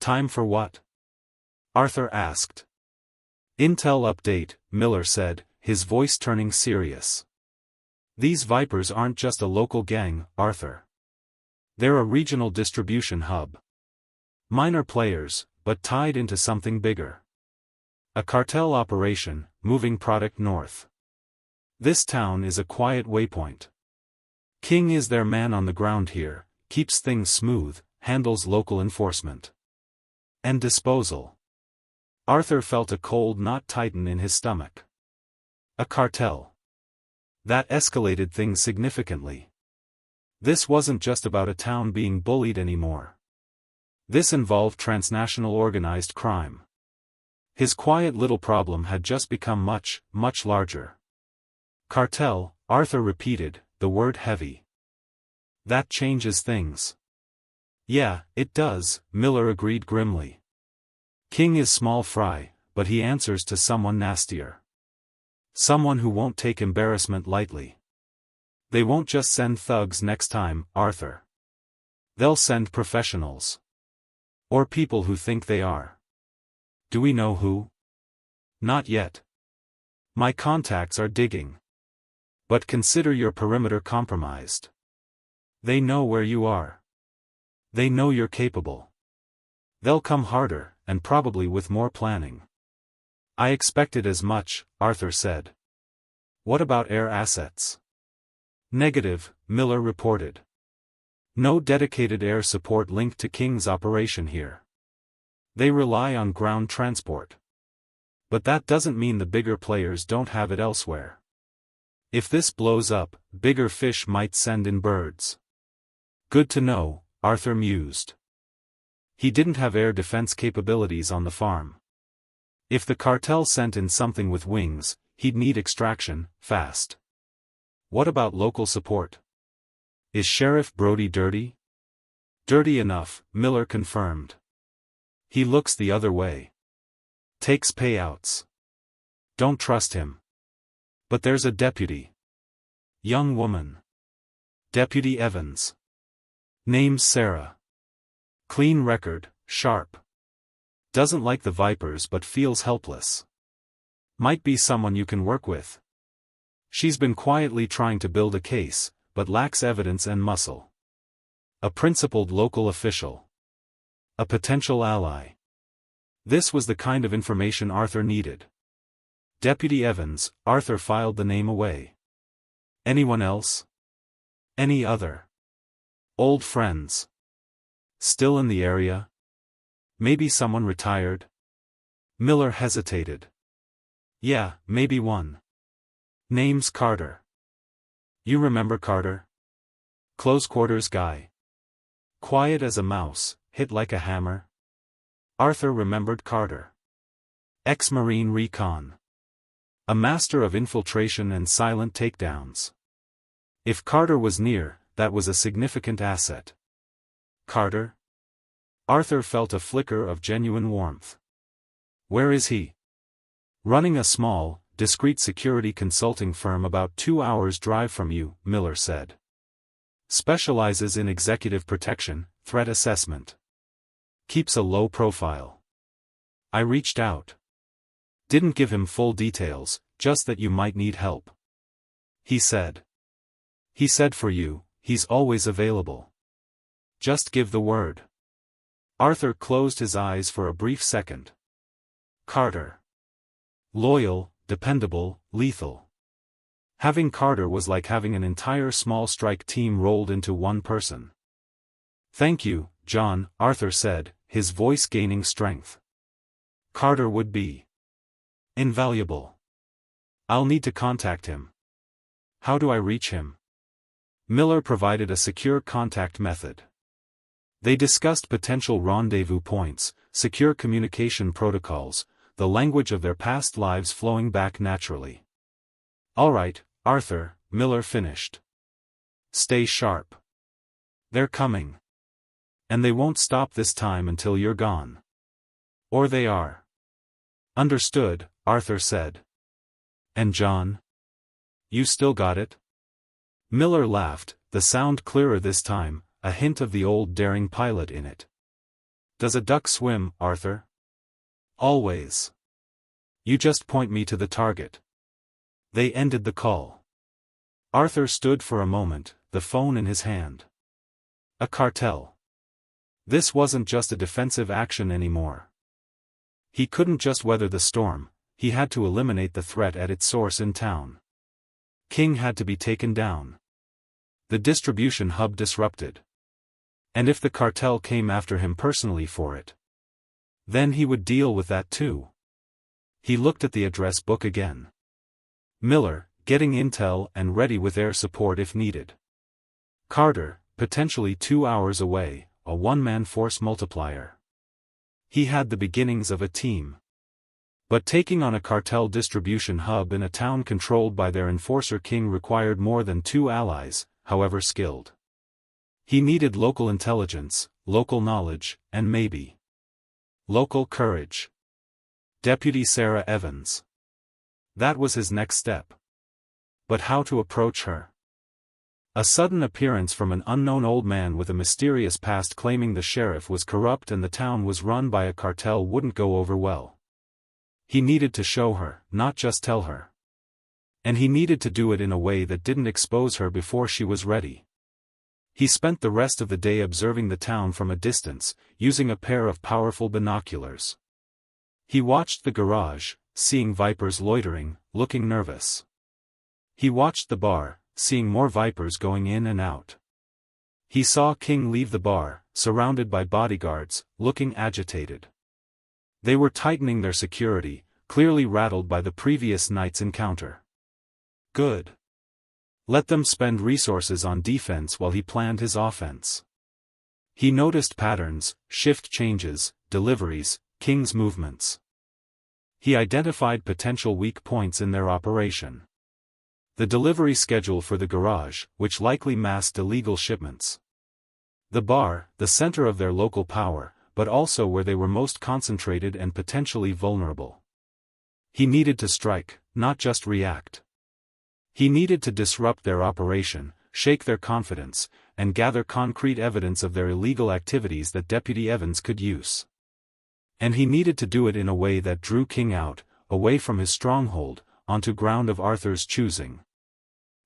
Time for what? Arthur asked. Intel update, Miller said, his voice turning serious. These Vipers aren't just a local gang, Arthur. They're a regional distribution hub. Minor players, but tied into something bigger. A cartel operation, moving product north. This town is a quiet waypoint. King is their man on the ground here, keeps things smooth, handles local enforcement and disposal. Arthur felt a cold knot tighten in his stomach. A cartel. That escalated things significantly. This wasn't just about a town being bullied anymore. This involved transnational organized crime. His quiet little problem had just become much, much larger. Cartel, Arthur repeated, the word heavy. That changes things. Yeah, it does, Miller agreed grimly. King is small fry, but he answers to someone nastier. Someone who won't take embarrassment lightly. They won't just send thugs next time, Arthur. They'll send professionals. Or people who think they are. Do we know who? Not yet. My contacts are digging. But consider your perimeter compromised. They know where you are. They know you're capable. They'll come harder, and probably with more planning. I expected as much, Arthur said. What about air assets? Negative, Miller reported. No dedicated air support linked to King's operation here. They rely on ground transport. But that doesn't mean the bigger players don't have it elsewhere. If this blows up, bigger fish might send in birds. Good to know, Arthur mused. He didn't have air defense capabilities on the farm. If the cartel sent in something with wings, he'd need extraction, fast. What about local support? Is Sheriff Brody dirty? Dirty enough, Miller confirmed. He looks the other way. Takes payouts. Don't trust him. But there's a deputy. Young woman. Deputy Evans. Name's Sarah. Clean record, sharp. Doesn't like the Vipers but feels helpless. Might be someone you can work with. She's been quietly trying to build a case, but lacks evidence and muscle. A principled local official. A potential ally. This was the kind of information Arthur needed. Deputy Evans, Arthur filed the name away. Anyone else? Any other? Old friends. Still in the area? Maybe someone retired? Miller hesitated. Yeah, maybe one. Name's Carter. You remember Carter? Close quarters guy. Quiet as a mouse, hit like a hammer. Arthur remembered Carter. Ex-Marine recon. A master of infiltration and silent takedowns. If Carter was near, that was a significant asset. Carter? Arthur felt a flicker of genuine warmth. Where is he? Running a small, discreet security consulting firm about 2 hours' drive from you, Miller said. Specializes in executive protection, threat assessment. Keeps a low profile. I reached out. Didn't give him full details, just that you might need help. He said. He said for you, he's always available. Just give the word. Arthur closed his eyes for a brief second. Carter. Loyal, dependable, lethal. Having Carter was like having an entire small strike team rolled into one person. Thank you, John, Arthur said, his voice gaining strength. Carter would be invaluable. I'll need to contact him. How do I reach him? Miller provided a secure contact method. They discussed potential rendezvous points, secure communication protocols, the language of their past lives flowing back naturally. All right, Arthur, Miller finished. Stay sharp. They're coming. And they won't stop this time until you're gone. Or they are. Understood, Arthur said. And John? You still got it? Miller laughed, the sound clearer this time, a hint of the old daring pilot in it. Does a duck swim, Arthur? Always. You just point me to the target. They ended the call. Arthur stood for a moment, the phone in his hand. A cartel. This wasn't just a defensive action anymore. He couldn't just weather the storm, he had to eliminate the threat at its source in town. King had to be taken down. The distribution hub disrupted. And if the cartel came after him personally for it, then he would deal with that too. He looked at the address book again. Miller, getting intel and ready with air support if needed. Carter, potentially 2 hours away, a one-man force multiplier. He had the beginnings of a team. But taking on a cartel distribution hub in a town controlled by their enforcer King required more than 2 allies, however skilled. He needed local intelligence, local knowledge, and maybe local courage. Deputy Sarah Evans. That was his next step. But how to approach her? A sudden appearance from an unknown old man with a mysterious past claiming the sheriff was corrupt and the town was run by a cartel wouldn't go over well. He needed to show her, not just tell her. And he needed to do it in a way that didn't expose her before she was ready. He spent the rest of the day observing the town from a distance, using a pair of powerful binoculars. He watched the garage, seeing vipers loitering, looking nervous. He watched the bar, seeing more vipers going in and out. He saw King leave the bar, surrounded by bodyguards, looking agitated. They were tightening their security, clearly rattled by the previous night's encounter. Good. Let them spend resources on defense while he planned his offense. He noticed patterns, shift changes, deliveries, King's movements. He identified potential weak points in their operation. The delivery schedule for the garage, which likely masked illegal shipments. The bar, the center of their local power, but also where they were most concentrated and potentially vulnerable. He needed to strike, not just react. He needed to disrupt their operation, shake their confidence, and gather concrete evidence of their illegal activities that Deputy Evans could use. And he needed to do it in a way that drew King out, away from his stronghold, onto ground of Arthur's choosing.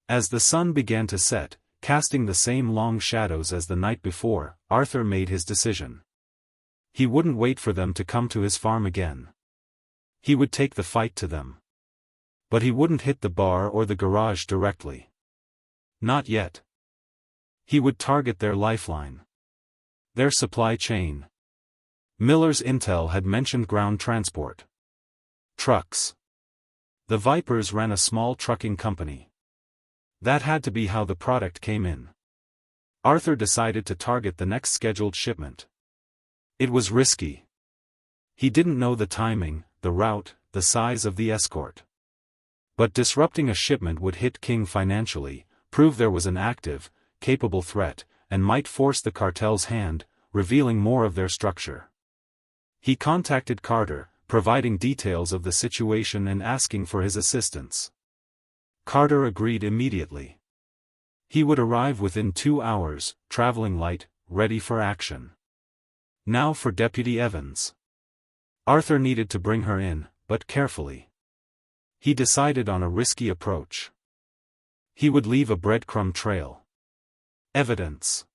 As the sun began to set, casting the same long shadows as the night before, Arthur made his decision. He wouldn't wait for them to come to his farm again. He would take the fight to them. But he wouldn't hit the bar or the garage directly. Not yet. He would target their lifeline. Their supply chain. Miller's intel had mentioned ground transport. Trucks. The Vipers ran a small trucking company. That had to be how the product came in. Arthur decided to target the next scheduled shipment. It was risky. He didn't know the timing, the route, the size of the escort. But disrupting a shipment would hit King financially, prove there was an active, capable threat, and might force the cartel's hand, revealing more of their structure. He contacted Carter, providing details of the situation and asking for his assistance. Carter agreed immediately. He would arrive within 2 hours, traveling light, ready for action. Now for Deputy Evans. Arthur needed to bring her in, but carefully. He decided on a risky approach. He would leave a breadcrumb trail. Evidence.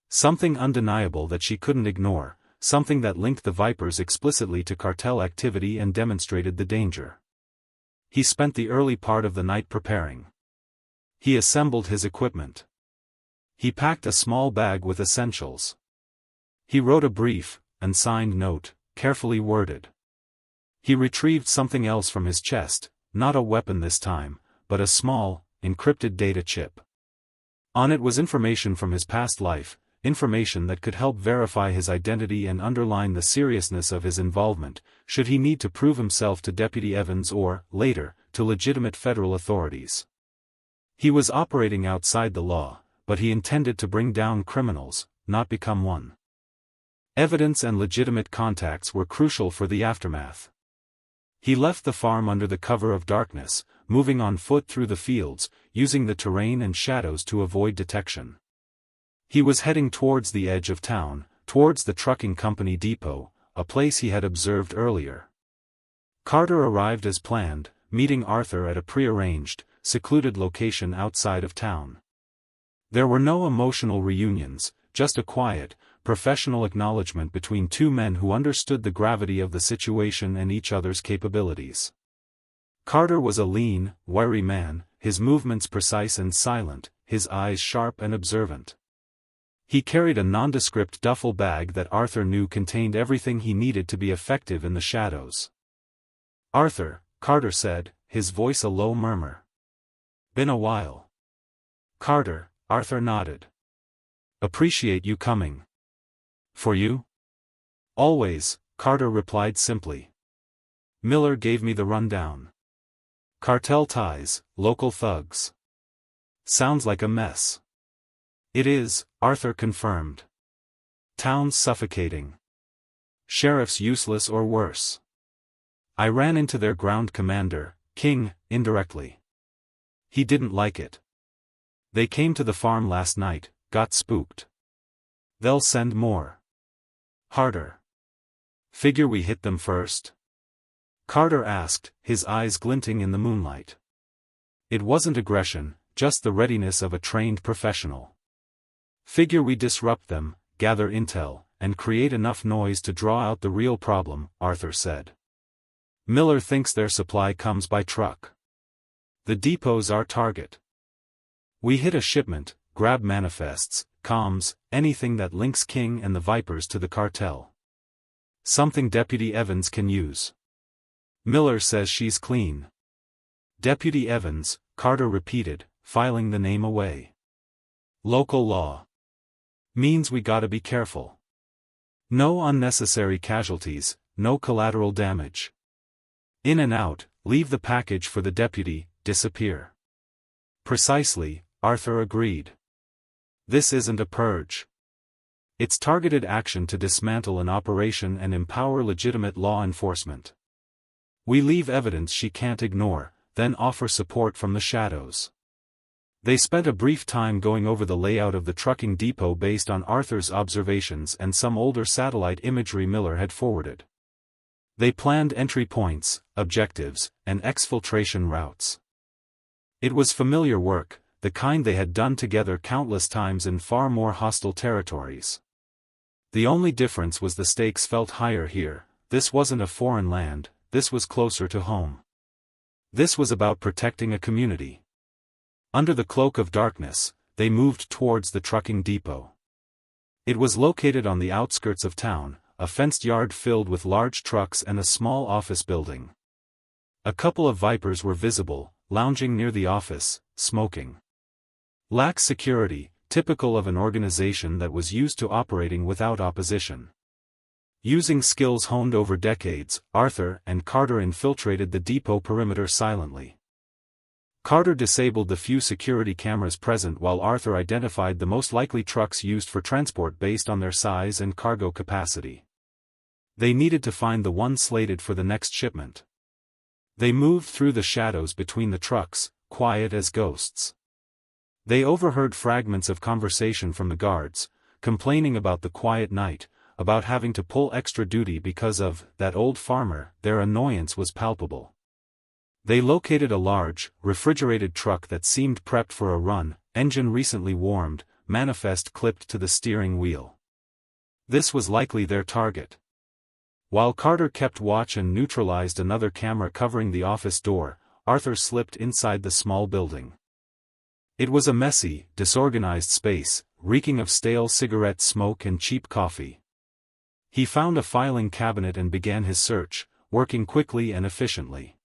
Something undeniable that she couldn't ignore, something that linked the Vipers explicitly to cartel activity and demonstrated the danger. He spent the early part of the night preparing. He assembled his equipment. He packed a small bag with essentials. He wrote a brief, unsigned note, carefully worded. He retrieved something else from his chest, not a weapon this time, but a small, encrypted data chip. On it was information from his past life, information that could help verify his identity and underline the seriousness of his involvement, should he need to prove himself to Deputy Evans or, later, to legitimate federal authorities. He was operating outside the law, but he intended to bring down criminals, not become one. Evidence and legitimate contacts were crucial for the aftermath. He left the farm under the cover of darkness, moving on foot through the fields, using the terrain and shadows to avoid detection. He was heading towards the edge of town, towards the trucking company depot, a place he had observed earlier. Carter arrived as planned, meeting Arthur at a prearranged, secluded location outside of town. There were no emotional reunions, just a quiet, professional acknowledgement between two men who understood the gravity of the situation and each other's capabilities. Carter was a lean, wiry man, his movements precise and silent, his eyes sharp and observant. He carried a nondescript duffel bag that Arthur knew contained everything he needed to be effective in the shadows. "Arthur," Carter said, his voice a low murmur. "Been a while." "Carter," Arthur nodded. "Appreciate you coming." "For you?" "Always," Carter replied simply. "Miller gave me the rundown. Cartel ties, local thugs. Sounds like a mess." "It is," Arthur confirmed. "Town's suffocating. Sheriff's useless or worse. I ran into their ground commander, King, indirectly. He didn't like it. They came to the farm last night, got spooked. They'll send more. Harder. Figure we hit them first?" Carter asked, his eyes glinting in the moonlight. It wasn't aggression, just the readiness of a trained professional. "Figure we disrupt them, gather intel, and create enough noise to draw out the real problem," Arthur said. Miller thinks their supply comes by truck. The depot's our target. We hit a shipment, grab manifests, comms, anything that links King and the Vipers to the cartel. Something Deputy Evans can use. Miller says she's clean. Deputy Evans, Carter repeated, filing the name away. Local law. Means we gotta be careful. No unnecessary casualties, no collateral damage. In and out, leave the package for the deputy, disappear. Precisely, Arthur agreed. This isn't a purge. It's targeted action to dismantle an operation and empower legitimate law enforcement. We leave evidence she can't ignore, then offer support from the shadows. They spent a brief time going over the layout of the trucking depot based on Arthur's observations and some older satellite imagery Miller had forwarded. They planned entry points, objectives, and exfiltration routes. It was familiar work, the kind they had done together countless times in far more hostile territories. The only difference was the stakes felt higher here. This wasn't a foreign land, this was closer to home. This was about protecting a community. Under the cloak of darkness, they moved towards the trucking depot. It was located on the outskirts of town, a fenced yard filled with large trucks and a small office building. A couple of Vipers were visible, lounging near the office, smoking. Lax security, typical of an organization that was used to operating without opposition. Using skills honed over decades, Arthur and Carter infiltrated the depot perimeter silently. Carter disabled the few security cameras present while Arthur identified the most likely trucks used for transport based on their size and cargo capacity. They needed to find the one slated for the next shipment. They moved through the shadows between the trucks, quiet as ghosts. They overheard fragments of conversation from the guards, complaining about the quiet night, about having to pull extra duty because of that old farmer. Their annoyance was palpable. They located a large, refrigerated truck that seemed prepped for a run, engine recently warmed, manifest clipped to the steering wheel. This was likely their target. While Carter kept watch and neutralized another camera covering the office door, Arthur slipped inside the small building. It was a messy, disorganized space, reeking of stale cigarette smoke and cheap coffee. He found a filing cabinet and began his search, working quickly and efficiently.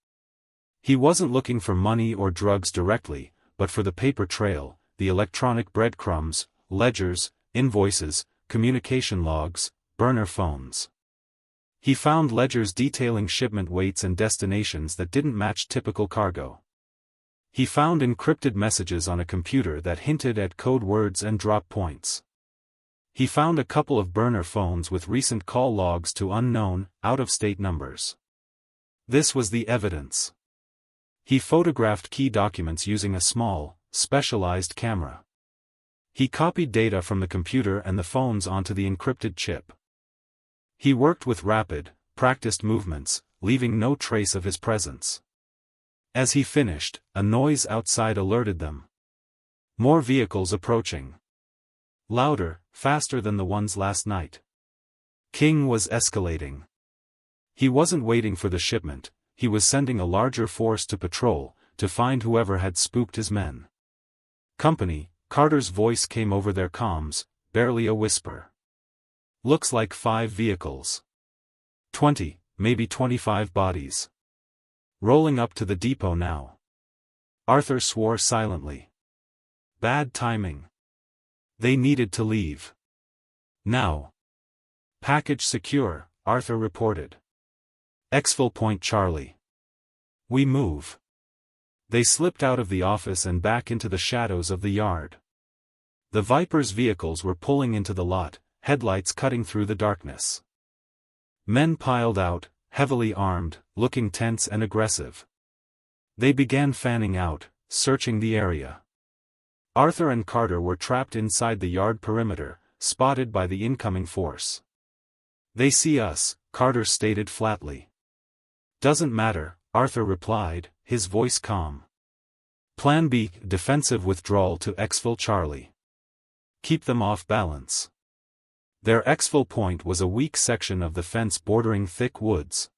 He wasn't looking for money or drugs directly, but for the paper trail, the electronic breadcrumbs, ledgers, invoices, communication logs, burner phones. He found ledgers detailing shipment weights and destinations that didn't match typical cargo. He found encrypted messages on a computer that hinted at code words and drop points. He found a couple of burner phones with recent call logs to unknown, out-of-state numbers. This was the evidence. He photographed key documents using a small, specialized camera. He copied data from the computer and the phones onto the encrypted chip. He worked with rapid, practiced movements, leaving no trace of his presence. As he finished, a noise outside alerted them. More vehicles approaching. Louder, faster than the ones last night. King was escalating. He wasn't waiting for the shipment. He was sending a larger force to patrol, to find whoever had spooked his men. Company, Carter's voice came over their comms, barely a whisper. Looks like 5 vehicles. 20, maybe 25 bodies. Rolling up to the depot now. Arthur swore silently. Bad timing. They needed to leave. Now. Package secure, Arthur reported. Exfil Point Charlie. We move. They slipped out of the office and back into the shadows of the yard. The Viper's vehicles were pulling into the lot, headlights cutting through the darkness. Men piled out, heavily armed, looking tense and aggressive. They began fanning out, searching the area. Arthur and Carter were trapped inside the yard perimeter, spotted by the incoming force. They see us, Carter stated flatly. Doesn't matter, Arthur replied, his voice calm. Plan B, defensive withdrawal to exfil Charlie. Keep them off balance. Their exfil point was a weak section of the fence bordering thick woods.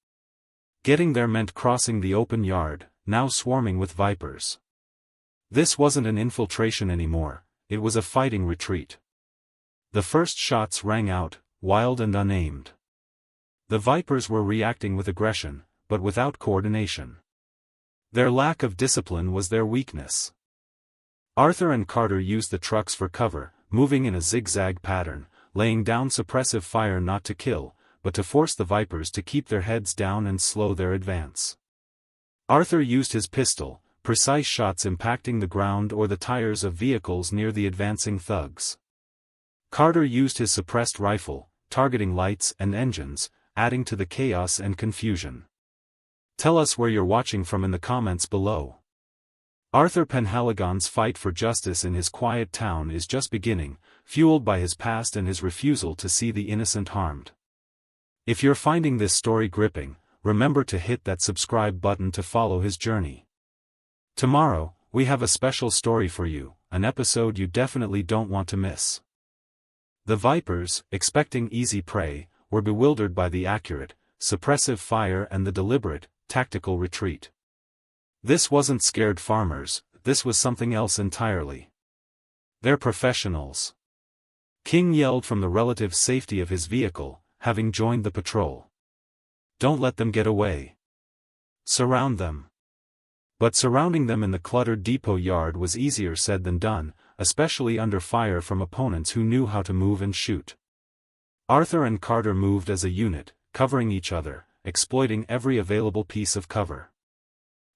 Getting there meant crossing the open yard, now swarming with vipers. This wasn't an infiltration anymore, it was a fighting retreat. The first shots rang out, wild and unaimed. The vipers were reacting with aggression, but without coordination. Their lack of discipline was their weakness. Arthur and Carter used the trucks for cover, moving in a zigzag pattern, laying down suppressive fire not to kill, but to force the vipers to keep their heads down and slow their advance. Arthur used his pistol, precise shots impacting the ground or the tires of vehicles near the advancing thugs. Carter used his suppressed rifle, targeting lights and engines, adding to the chaos and confusion. Tell us where you're watching from in the comments below. Arthur Penhaligon's fight for justice in his quiet town is just beginning, fueled by his past and his refusal to see the innocent harmed. If you're finding this story gripping, remember to hit that subscribe button to follow his journey. Tomorrow, we have a special story for you, an episode you definitely don't want to miss. The vipers, expecting easy prey, were bewildered by the accurate, suppressive fire and the deliberate, tactical retreat. This wasn't scared farmers, this was something else entirely. They're professionals. King yelled from the relative safety of his vehicle, having joined the patrol. Don't let them get away. Surround them. But surrounding them in the cluttered depot yard was easier said than done, especially under fire from opponents who knew how to move and shoot. Arthur and Carter moved as a unit, covering each other, exploiting every available piece of cover.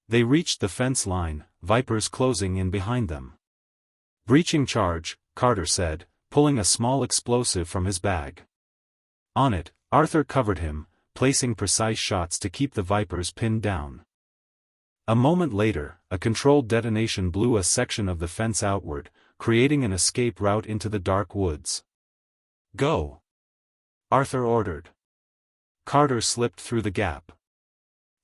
They reached the fence line, vipers closing in behind them. Breaching charge, Carter said, pulling a small explosive from his bag. On it, Arthur covered him, placing precise shots to keep the vipers pinned down. A moment later, a controlled detonation blew a section of the fence outward, creating an escape route into the dark woods. Go! Arthur ordered. Carter slipped through the gap.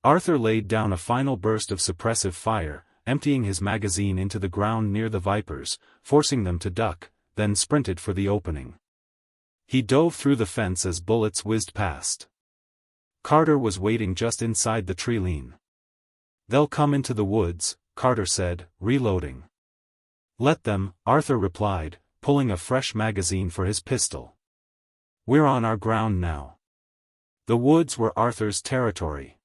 Arthur laid down a final burst of suppressive fire, emptying his magazine into the ground near the vipers, forcing them to duck, then sprinted for the opening. He dove through the fence as bullets whizzed past. Carter was waiting just inside the tree line. They'll come into the woods, Carter said, reloading. Let them, Arthur replied, pulling a fresh magazine for his pistol. We're on our ground now. The woods were Arthur's territory.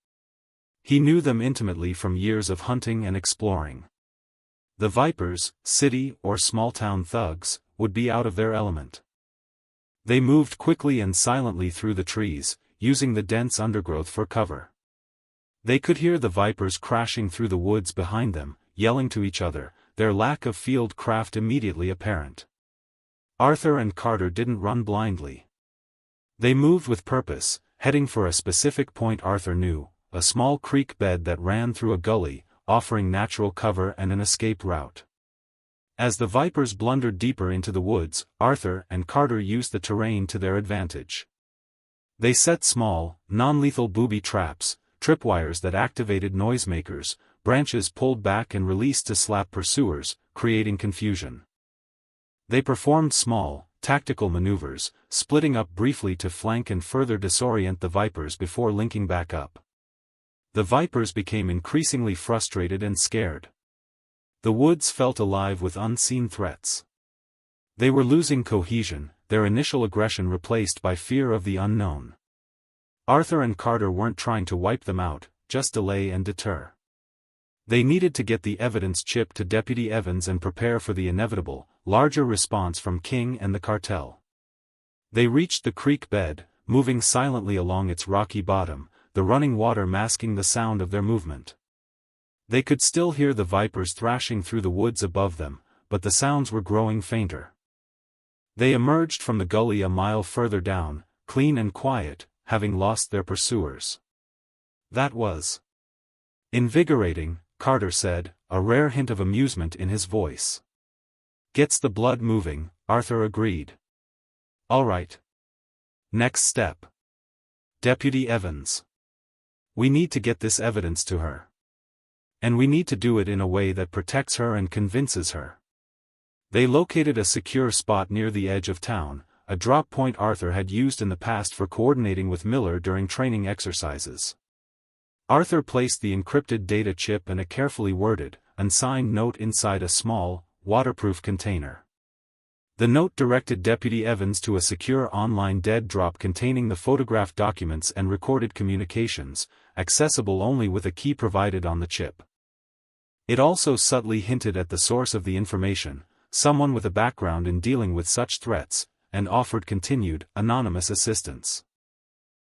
He knew them intimately from years of hunting and exploring. The vipers, city or small-town thugs, would be out of their element. They moved quickly and silently through the trees, using the dense undergrowth for cover. They could hear the vipers crashing through the woods behind them, yelling to each other, their lack of field craft immediately apparent. Arthur and Carter didn't run blindly. They moved with purpose, heading for a specific point Arthur knew, a small creek bed that ran through a gully, offering natural cover and an escape route. As the vipers blundered deeper into the woods, Arthur and Carter used the terrain to their advantage. They set small, non-lethal booby traps, tripwires that activated noisemakers, branches pulled back and released to slap pursuers, creating confusion. They performed small, tactical maneuvers, splitting up briefly to flank and further disorient the vipers before linking back up. The vipers became increasingly frustrated and scared. The woods felt alive with unseen threats. They were losing cohesion, their initial aggression replaced by fear of the unknown. Arthur and Carter weren't trying to wipe them out, just delay and deter. They needed to get the evidence chip to Deputy Evans and prepare for the inevitable, larger response from King and the cartel. They reached the creek bed, moving silently along its rocky bottom, the running water masking the sound of their movement. They could still hear the vipers thrashing through the woods above them, but the sounds were growing fainter. They emerged from the gully a mile further down, clean and quiet, having lost their pursuers. That was invigorating, Carter said, a rare hint of amusement in his voice. Gets the blood moving, Arthur agreed. All right. Next step. Deputy Evans. We need to get this evidence to her. And we need to do it in a way that protects her and convinces her. They located a secure spot near the edge of town, a drop point Arthur had used in the past for coordinating with Miller during training exercises. Arthur placed the encrypted data chip and a carefully worded, unsigned note inside a small, waterproof container. The note directed Deputy Evans to a secure online dead drop containing the photographed documents and recorded communications, accessible only with a key provided on the chip. It also subtly hinted at the source of the information, someone with a background in dealing with such threats, and offered continued, anonymous assistance.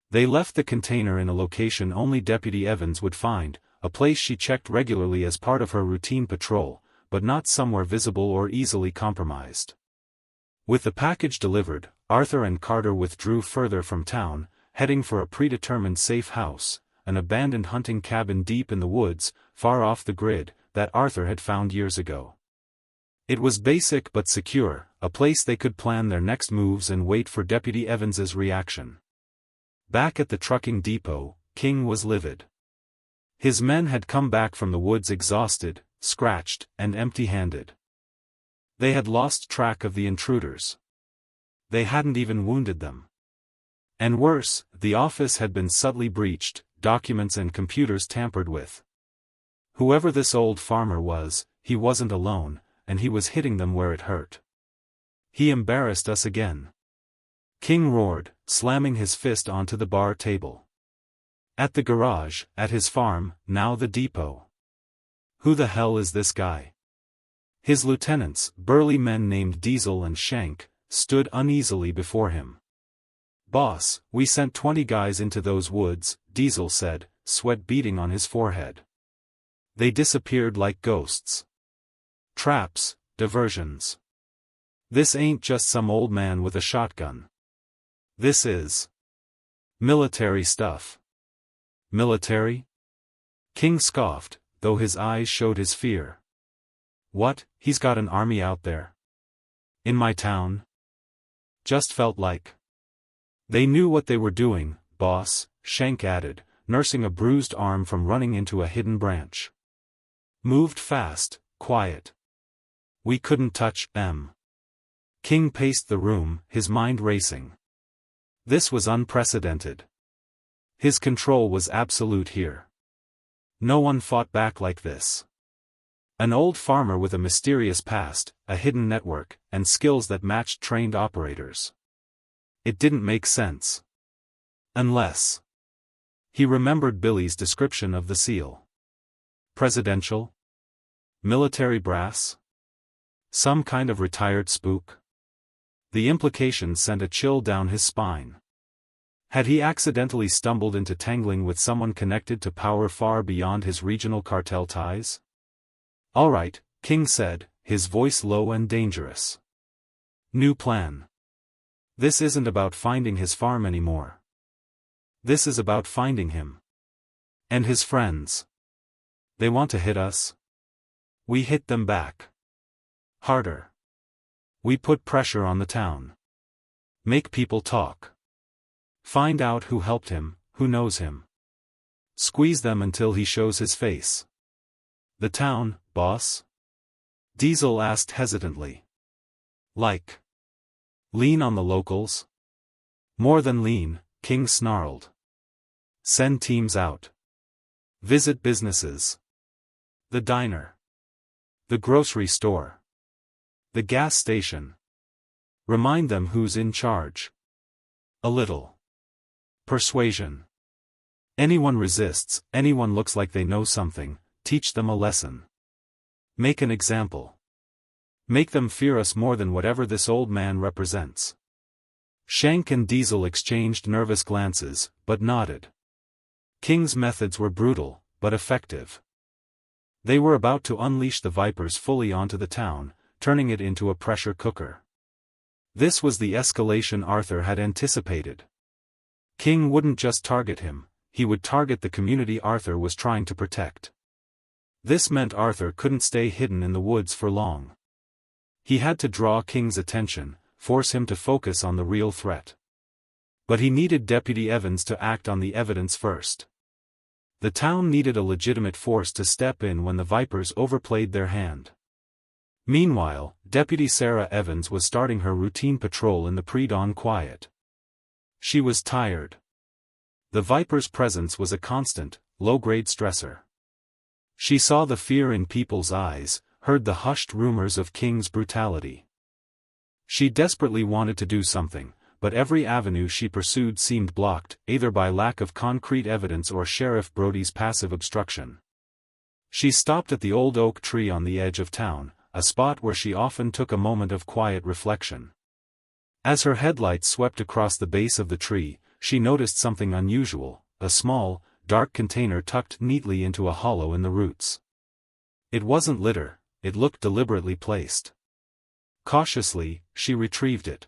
They left the container in a location only Deputy Evans would find, a place she checked regularly as part of her routine patrol, but not somewhere visible or easily compromised. With the package delivered, Arthur and Carter withdrew further from town, heading for a predetermined safe house, an abandoned hunting cabin deep in the woods, far off the grid, that Arthur had found years ago. It was basic but secure, a place they could plan their next moves and wait for Deputy Evans's reaction. Back at the trucking depot, King was livid. His men had come back from the woods exhausted, scratched, and empty-handed. They had lost track of the intruders. They hadn't even wounded them. And worse, the office had been subtly breached, documents and computers tampered with. Whoever this old farmer was, he wasn't alone, and he was hitting them where it hurt. He embarrassed us again. King roared, slamming his fist onto the bar table. At the garage, at his farm, now the depot. Who the hell is this guy? His lieutenants, burly men named Diesel and Shank, stood uneasily before him. "Boss, we sent 20 guys into those woods," Diesel said, sweat beading on his forehead. "They disappeared like ghosts. Traps, diversions. This ain't just some old man with a shotgun. This is military stuff." "Military?" King scoffed, though his eyes showed his fear. "What, he's got an army out there? In my town?" "Just felt like they knew what they were doing, boss," Shank added, nursing a bruised arm from running into a hidden branch. "Moved fast, quiet. We couldn't touch them." King paced the room, his mind racing. This was unprecedented. His control was absolute here. No one fought back like this. An old farmer with a mysterious past, a hidden network, and skills that matched trained operators. It didn't make sense. Unless he remembered Billy's description of the seal. Presidential? Military brass? Some kind of retired spook? The implication sent a chill down his spine. Had he accidentally stumbled into tangling with someone connected to power far beyond his regional cartel ties? "All right," King said, his voice low and dangerous. "New plan. This isn't about finding his farm anymore. This is about finding him. And his friends. They want to hit us. We hit them back. Harder. We put pressure on the town. Make people talk. Find out who helped him, who knows him. Squeeze them until he shows his face." "The town, boss?" Diesel asked hesitantly. "Like lean on the locals?" "More than lean," King snarled. "Send teams out. Visit businesses. The diner. The grocery store. The gas station. Remind them who's in charge. A little persuasion. Anyone resists, anyone looks like they know something, teach them a lesson. Make an example. Make them fear us more than whatever this old man represents." Shank and Diesel exchanged nervous glances, but nodded. King's methods were brutal, but effective. They were about to unleash the Vipers fully onto the town, turning it into a pressure cooker. This was the escalation Arthur had anticipated. King wouldn't just target him, he would target the community Arthur was trying to protect. This meant Arthur couldn't stay hidden in the woods for long. He had to draw King's attention, force him to focus on the real threat. But he needed Deputy Evans to act on the evidence first. The town needed a legitimate force to step in when the Vipers overplayed their hand. Meanwhile, Deputy Sarah Evans was starting her routine patrol in the pre-dawn quiet. She was tired. The Viper's presence was a constant, low-grade stressor. She saw the fear in people's eyes, heard the hushed rumors of King's brutality. She desperately wanted to do something, but every avenue she pursued seemed blocked, either by lack of concrete evidence or Sheriff Brody's passive obstruction. She stopped at the old oak tree on the edge of town, a spot where she often took a moment of quiet reflection. As her headlights swept across the base of the tree, she noticed something unusual, a small, dark container tucked neatly into a hollow in the roots. It wasn't litter, it looked deliberately placed. Cautiously, she retrieved it.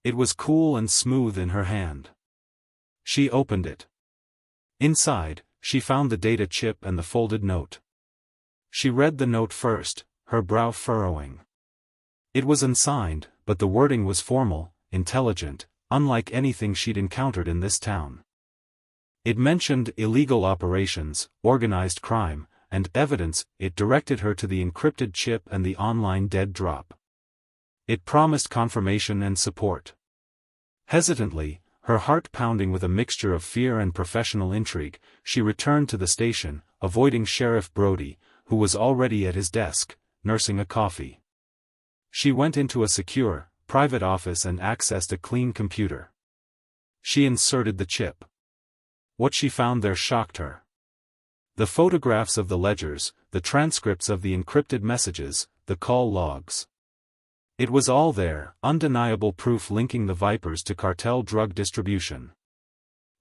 It was cool and smooth in her hand. She opened it. Inside, she found the data chip and the folded note. She read the note first, her brow furrowing. It was unsigned, but the wording was formal, intelligent, unlike anything she'd encountered in this town. It mentioned illegal operations, organized crime, and evidence. It directed her to the encrypted chip and the online dead drop. It promised confirmation and support. Hesitantly, her heart pounding with a mixture of fear and professional intrigue, she returned to the station, avoiding Sheriff Brody, who was already at his desk, nursing a coffee. She went into a secure, private office and accessed a clean computer. She inserted the chip. What she found there shocked her. The photographs of the ledgers, the transcripts of the encrypted messages, the call logs. It was all there, undeniable proof linking the Vipers to cartel drug distribution.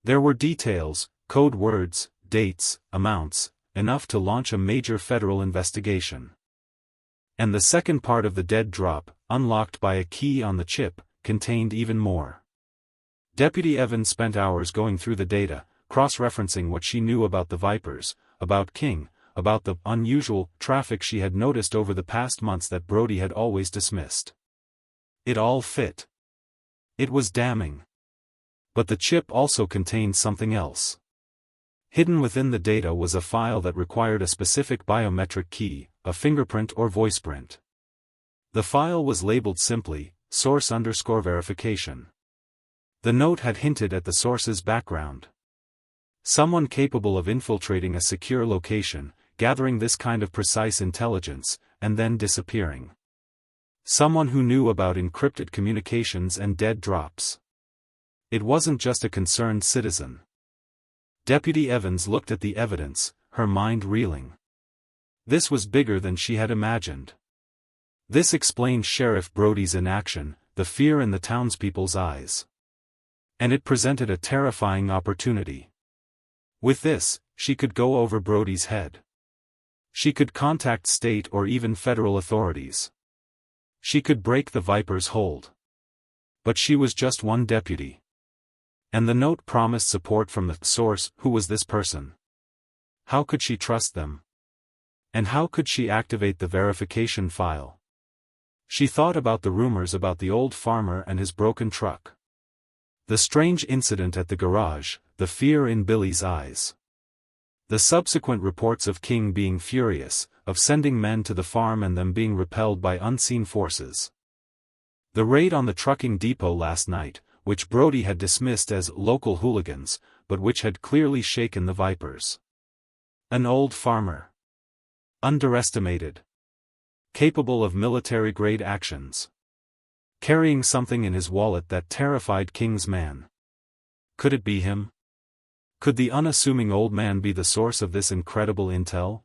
There were details, code words, dates, amounts, enough to launch a major federal investigation. And the second part of the dead drop, unlocked by a key on the chip, contained even more. Deputy Evans spent hours going through the data, cross-referencing what she knew about the Vipers, about King, about the unusual traffic she had noticed over the past months that Brody had always dismissed. It all fit. It was damning. But the chip also contained something else. Hidden within the data was a file that required a specific biometric key, a fingerprint or voice print. The file was labeled simply, source_verification. The note had hinted at the source's background. Someone capable of infiltrating a secure location, gathering this kind of precise intelligence, and then disappearing. Someone who knew about encrypted communications and dead drops. It wasn't just a concerned citizen. Deputy Evans looked at the evidence, her mind reeling. This was bigger than she had imagined. This explained Sheriff Brody's inaction, the fear in the townspeople's eyes. And it presented a terrifying opportunity. With this, she could go over Brody's head. She could contact state or even federal authorities. She could break the Viper's hold. But she was just one deputy. And the note promised support from the source. Who was this person? How could she trust them? And how could she activate the verification file? She thought about the rumors about the old farmer and his broken truck. The strange incident at the garage, the fear in Billy's eyes. The subsequent reports of King being furious, of sending men to the farm and them being repelled by unseen forces. The raid on the trucking depot last night, which Brody had dismissed as local hooligans, but which had clearly shaken the Vipers. An old farmer. Underestimated. Capable of military-grade actions. Carrying something in his wallet that terrified King's man. Could it be him? Could the unassuming old man be the source of this incredible intel?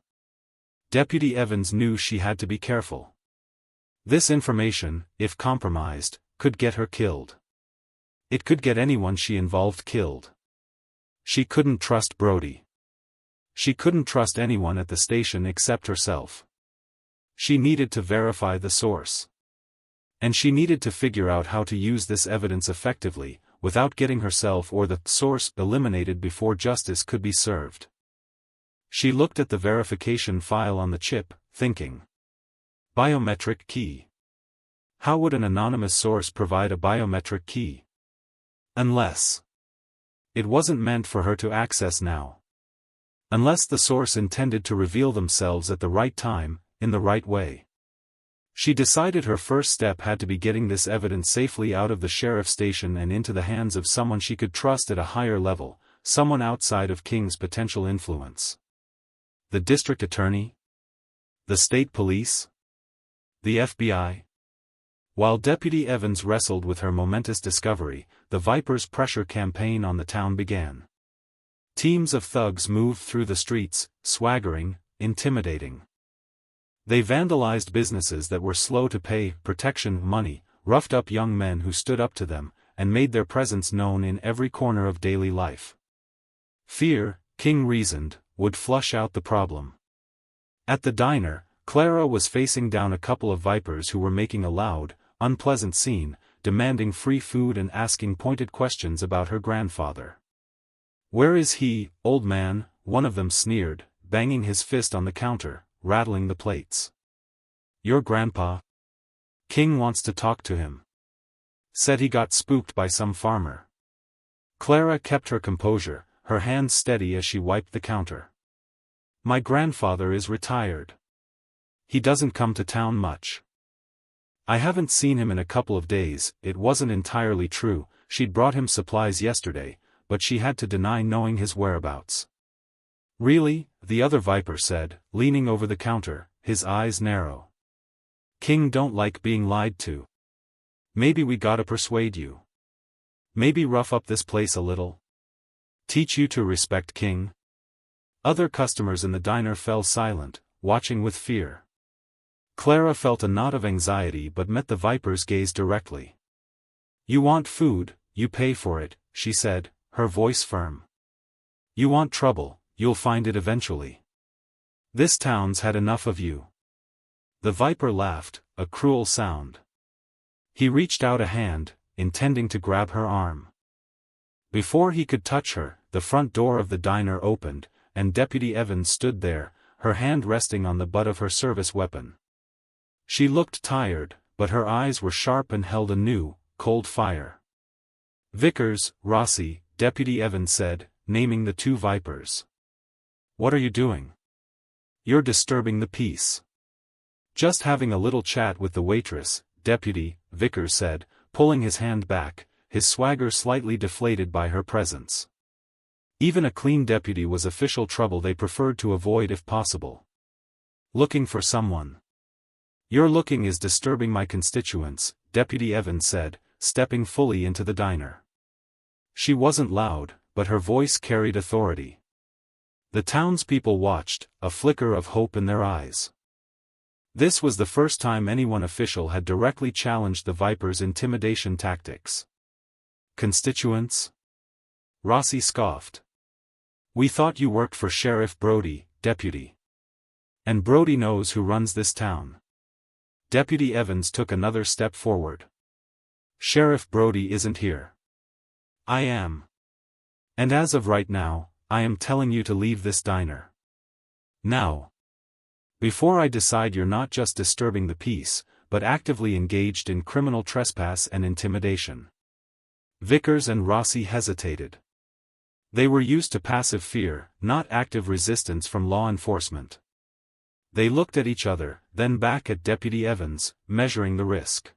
Deputy Evans knew she had to be careful. This information, if compromised, could get her killed. It could get anyone she involved killed. She couldn't trust Brody. She couldn't trust anyone at the station except herself. She needed to verify the source. And she needed to figure out how to use this evidence effectively, without getting herself or the source eliminated before justice could be served. She looked at the verification file on the chip, thinking. Biometric key. How would an anonymous source provide a biometric key? Unless it wasn't meant for her to access now. Unless the source intended to reveal themselves at the right time, in the right way. She decided her first step had to be getting this evidence safely out of the sheriff's station and into the hands of someone she could trust at a higher level, someone outside of King's potential influence. The district attorney? The state police? The FBI? While Deputy Evans wrestled with her momentous discovery, the Viper's pressure campaign on the town began. Teams of thugs moved through the streets, swaggering, intimidating. They vandalized businesses that were slow to pay protection money, roughed up young men who stood up to them, and made their presence known in every corner of daily life. Fear, King reasoned, would flush out the problem. At the diner, Clara was facing down a couple of Vipers who were making a loud, unpleasant scene, demanding free food and asking pointed questions about her grandfather. "Where is he, old man?" one of them sneered, banging his fist on the counter, rattling the plates. "Your grandpa? King wants to talk to him. Said he got spooked by some farmer." Clara kept her composure, her hands steady as she wiped the counter. "My grandfather is retired. He doesn't come to town much. I haven't seen him in a couple of days." It wasn't entirely true, she'd brought him supplies yesterday, but she had to deny knowing his whereabouts. "Really?" the other Viper said, leaning over the counter, his eyes narrow. "King don't like being lied to. Maybe we gotta persuade you. Maybe rough up this place a little. Teach you to respect King." Other customers in the diner fell silent, watching with fear. Clara felt a knot of anxiety but met the Viper's gaze directly. "You want food, you pay for it," she said, her voice firm. "You want trouble, you'll find it eventually. This town's had enough of you." The Viper laughed, a cruel sound. He reached out a hand, intending to grab her arm. Before he could touch her, the front door of the diner opened, and Deputy Evans stood there, her hand resting on the butt of her service weapon. She looked tired, but her eyes were sharp and held a new, cold fire. "Vickers, Rossi," Deputy Evans said, naming the two Vipers. "What are you doing? You're disturbing the peace." "Just having a little chat with the waitress," Deputy Vickers said, pulling his hand back, his swagger slightly deflated by her presence. Even a clean deputy was official trouble they preferred to avoid if possible. "Looking for someone?" "Your looking is disturbing my constituents," Deputy Evans said, stepping fully into the diner. She wasn't loud, but her voice carried authority. The townspeople watched, a flicker of hope in their eyes. This was the first time anyone official had directly challenged the Viper's intimidation tactics. "Constituents?" Rossi scoffed. "We thought you worked for Sheriff Brody, Deputy. And Brody knows who runs this town." Deputy Evans took another step forward. "Sheriff Brody isn't here. I am. And as of right now, I am telling you to leave this diner. Now. Before I decide you're not just disturbing the peace, but actively engaged in criminal trespass and intimidation." Vickers and Rossi hesitated. They were used to passive fear, not active resistance from law enforcement. They looked at each other, then back at Deputy Evans, measuring the risk.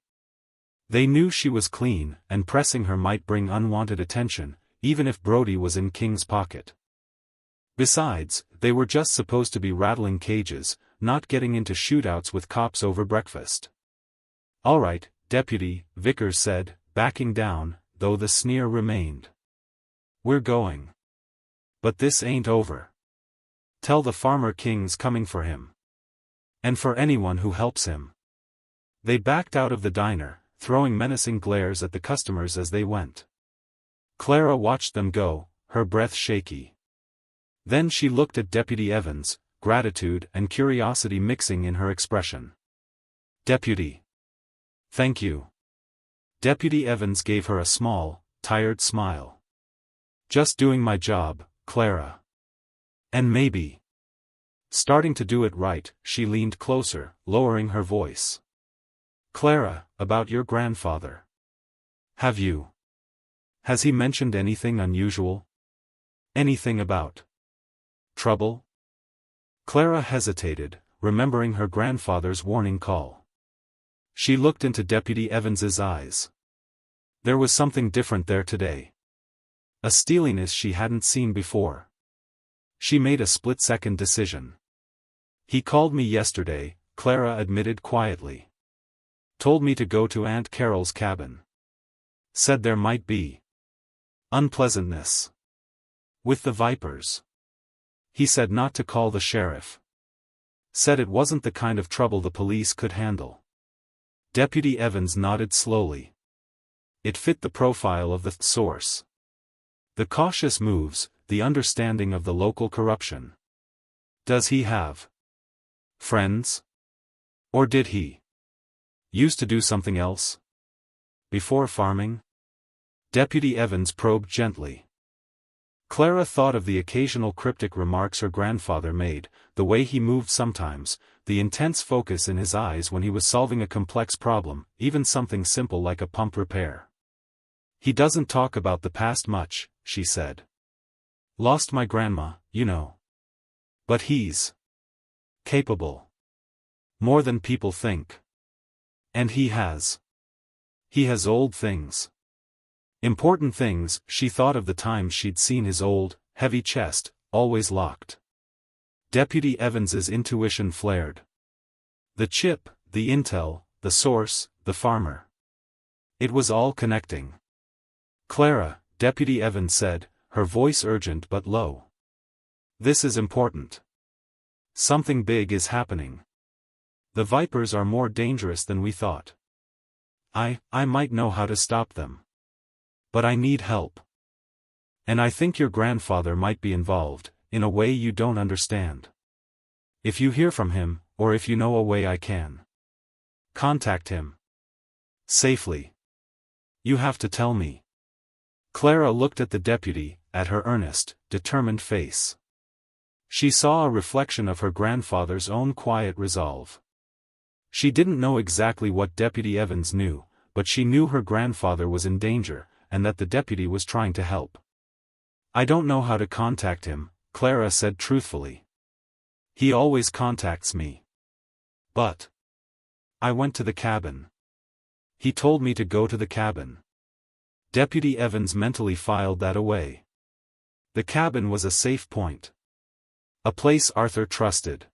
They knew she was clean, and pressing her might bring unwanted attention, even if Brody was in King's pocket. Besides, they were just supposed to be rattling cages, not getting into shootouts with cops over breakfast. "All right," Deputy Vickers said, backing down, though the sneer remained. "We're going. But this ain't over. Tell the farmer King's coming for him. And for anyone who helps him." They backed out of the diner, throwing menacing glares at the customers as they went. Clara watched them go, her breath shaky. Then she looked at Deputy Evans, gratitude and curiosity mixing in her expression. "Deputy. Thank you." Deputy Evans gave her a small, tired smile. "Just doing my job, Clara. And maybe starting to do it right." She leaned closer, lowering her voice. "Clara, about your grandfather. Has he mentioned anything unusual? Anything about trouble?" Clara hesitated, remembering her grandfather's warning call. She looked into Deputy Evans's eyes. There was something different there today. A steeliness she hadn't seen before. She made a split-second decision. He called me yesterday, Clara admitted quietly. Told me to go to Aunt Carol's cabin. Said there might be unpleasantness with the vipers. He said not to call the sheriff. Said it wasn't the kind of trouble the police could handle. Deputy Evans nodded slowly. It fit the profile of the source. The cautious moves, the understanding of the local corruption. Does he have friends? Or did he used to do something else? Before farming? Deputy Evans probed gently. Clara thought of the occasional cryptic remarks her grandfather made, the way he moved sometimes, the intense focus in his eyes when he was solving a complex problem, even something simple like a pump repair. He doesn't talk about the past much, she said. Lost my grandma, you know. But he's capable. More than people think. And he has old things. Important things. She thought of the times she'd seen his old, heavy chest, always locked. Deputy Evans's intuition flared. The chip, the intel, the source, the farmer. It was all connecting. Clara, Deputy Evans said, her voice urgent but low. This is important. Something big is happening. The vipers are more dangerous than we thought. I might know how to stop them. But I need help. And I think your grandfather might be involved, in a way you don't understand. If you hear from him, or if you know a way I can contact him safely, you have to tell me. Clara looked at the deputy, at her earnest, determined face. She saw a reflection of her grandfather's own quiet resolve. She didn't know exactly what Deputy Evans knew, but she knew her grandfather was in danger, and that the deputy was trying to help. I don't know how to contact him, Clara said truthfully. He always contacts me. But I went to the cabin. He told me to go to the cabin. Deputy Evans mentally filed that away. The cabin was a safe point. A place Arthur trusted.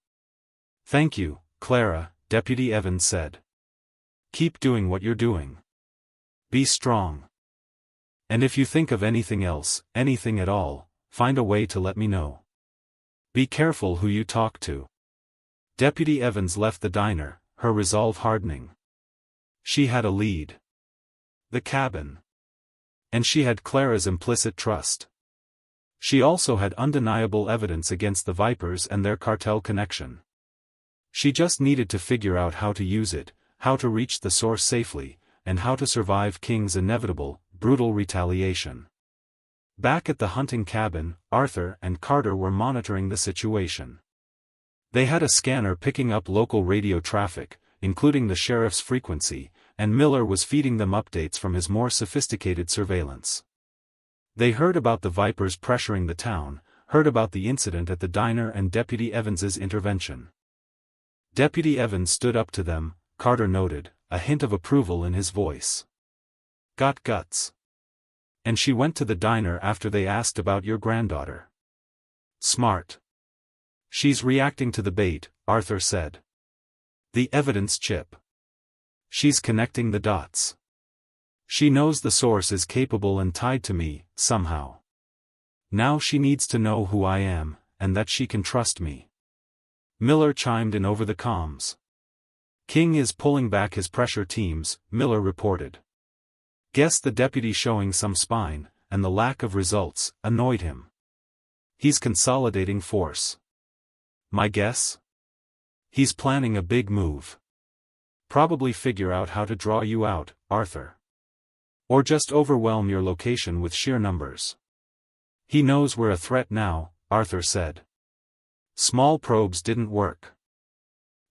Thank you, Clara, Deputy Evans said. Keep doing what you're doing. Be strong. And if you think of anything else, anything at all, find a way to let me know. Be careful who you talk to. Deputy Evans left the diner, her resolve hardening. She had a lead. The cabin. And she had Clara's implicit trust. She also had undeniable evidence against the vipers and their cartel connection. She just needed to figure out how to use it, how to reach the source safely, and how to survive King's inevitable, brutal retaliation. Back at the hunting cabin, Arthur and Carter were monitoring the situation. They had a scanner picking up local radio traffic, including the sheriff's frequency, and Miller was feeding them updates from his more sophisticated surveillance. They heard about the vipers pressuring the town, heard about the incident at the diner and Deputy Evans's intervention. Deputy Evans stood up to them, Carter noted, a hint of approval in his voice. Got guts. And she went to the diner after they asked about your granddaughter. Smart. She's reacting to the bait, Arthur said. The evidence chip. She's connecting the dots. She knows the source is capable and tied to me, somehow. Now she needs to know who I am, and that she can trust me. Miller chimed in over the comms. King is pulling back his pressure teams, Miller reported. Guess the deputy showing some spine, and the lack of results, annoyed him. He's consolidating force. My guess? He's planning a big move. Probably figure out how to draw you out, Arthur. Or just overwhelm your location with sheer numbers. He knows we're a threat now, Arthur said. Small probes didn't work.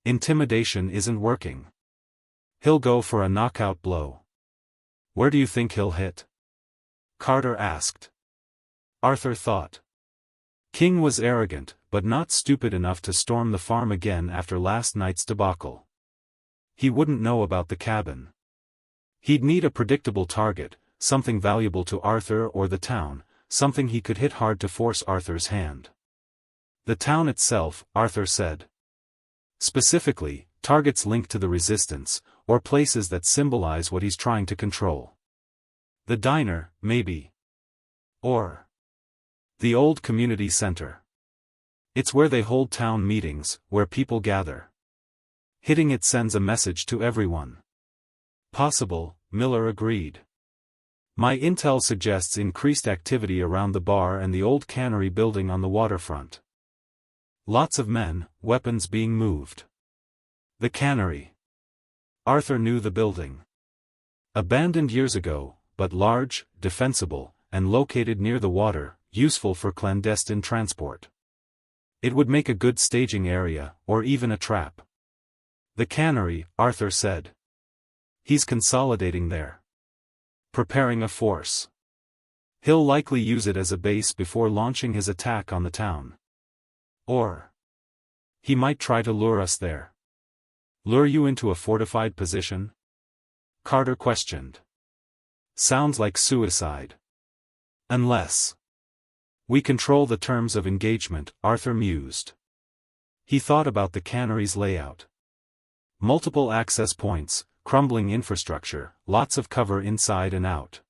Intimidation isn't working. He'll go for a knockout blow. Where do you think he'll hit? Carter asked. Arthur thought. King was arrogant, but not stupid enough to storm the farm again after last night's debacle. He wouldn't know about the cabin. He'd need a predictable target, something valuable to Arthur or the town, something he could hit hard to force Arthur's hand. The town itself, Arthur said. Specifically, targets linked to the resistance, or places that symbolize what he's trying to control. The diner, maybe. Or the old community center. It's where they hold town meetings, where people gather. Hitting it sends a message to everyone. Possible, Miller agreed. My intel suggests increased activity around the bar and the old cannery building on the waterfront. Lots of men, weapons being moved. The cannery. Arthur knew the building. Abandoned years ago, but large, defensible, and located near the water, useful for clandestine transport. It would make a good staging area, or even a trap. The cannery, Arthur said. He's consolidating there. Preparing a force. He'll likely use it as a base before launching his attack on the town. Or he might try to lure us there. Lure you into a fortified position? Carter questioned. Sounds like suicide. Unless we control the terms of engagement, Arthur mused. He thought about the cannery's layout. Multiple access points, crumbling infrastructure, lots of cover inside and out.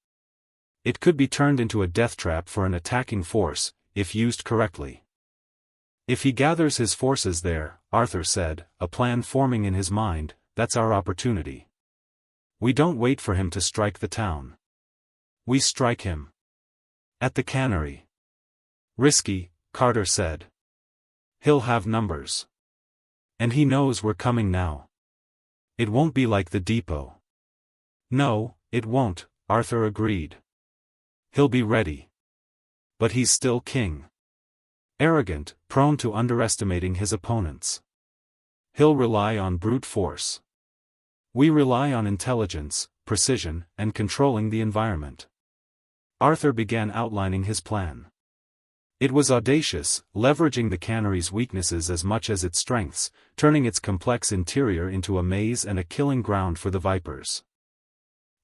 It could be turned into a death trap for an attacking force, if used correctly. If he gathers his forces there, Arthur said, a plan forming in his mind, that's our opportunity. We don't wait for him to strike the town. We strike him. At the cannery. Risky, Carter said. He'll have numbers. And he knows we're coming now. It won't be like the depot. No, it won't, Arthur agreed. He'll be ready. But he's still king. Arrogant, prone to underestimating his opponents. He'll rely on brute force. We rely on intelligence, precision, and controlling the environment. Arthur began outlining his plan. It was audacious, leveraging the cannery's weaknesses as much as its strengths, turning its complex interior into a maze and a killing ground for the Vipers.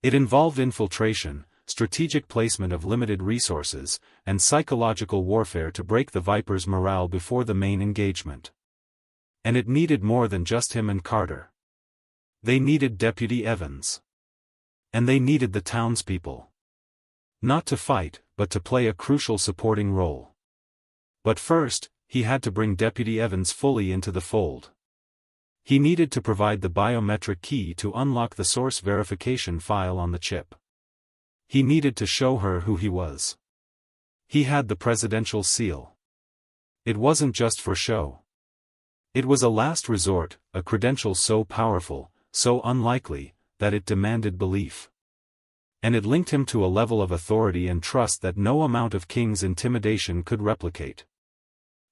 It involved infiltration, strategic placement of limited resources, and psychological warfare to break the Vipers' morale before the main engagement. And it needed more than just him and Carter. They needed Deputy Evans. And they needed the townspeople. Not to fight, but to play a crucial supporting role. But first, he had to bring Deputy Evans fully into the fold. He needed to provide the biometric key to unlock the source verification file on the chip. He needed to show her who he was. He had the presidential seal. It wasn't just for show. It was a last resort, a credential so powerful, so unlikely, that it demanded belief. And it linked him to a level of authority and trust that no amount of King's intimidation could replicate.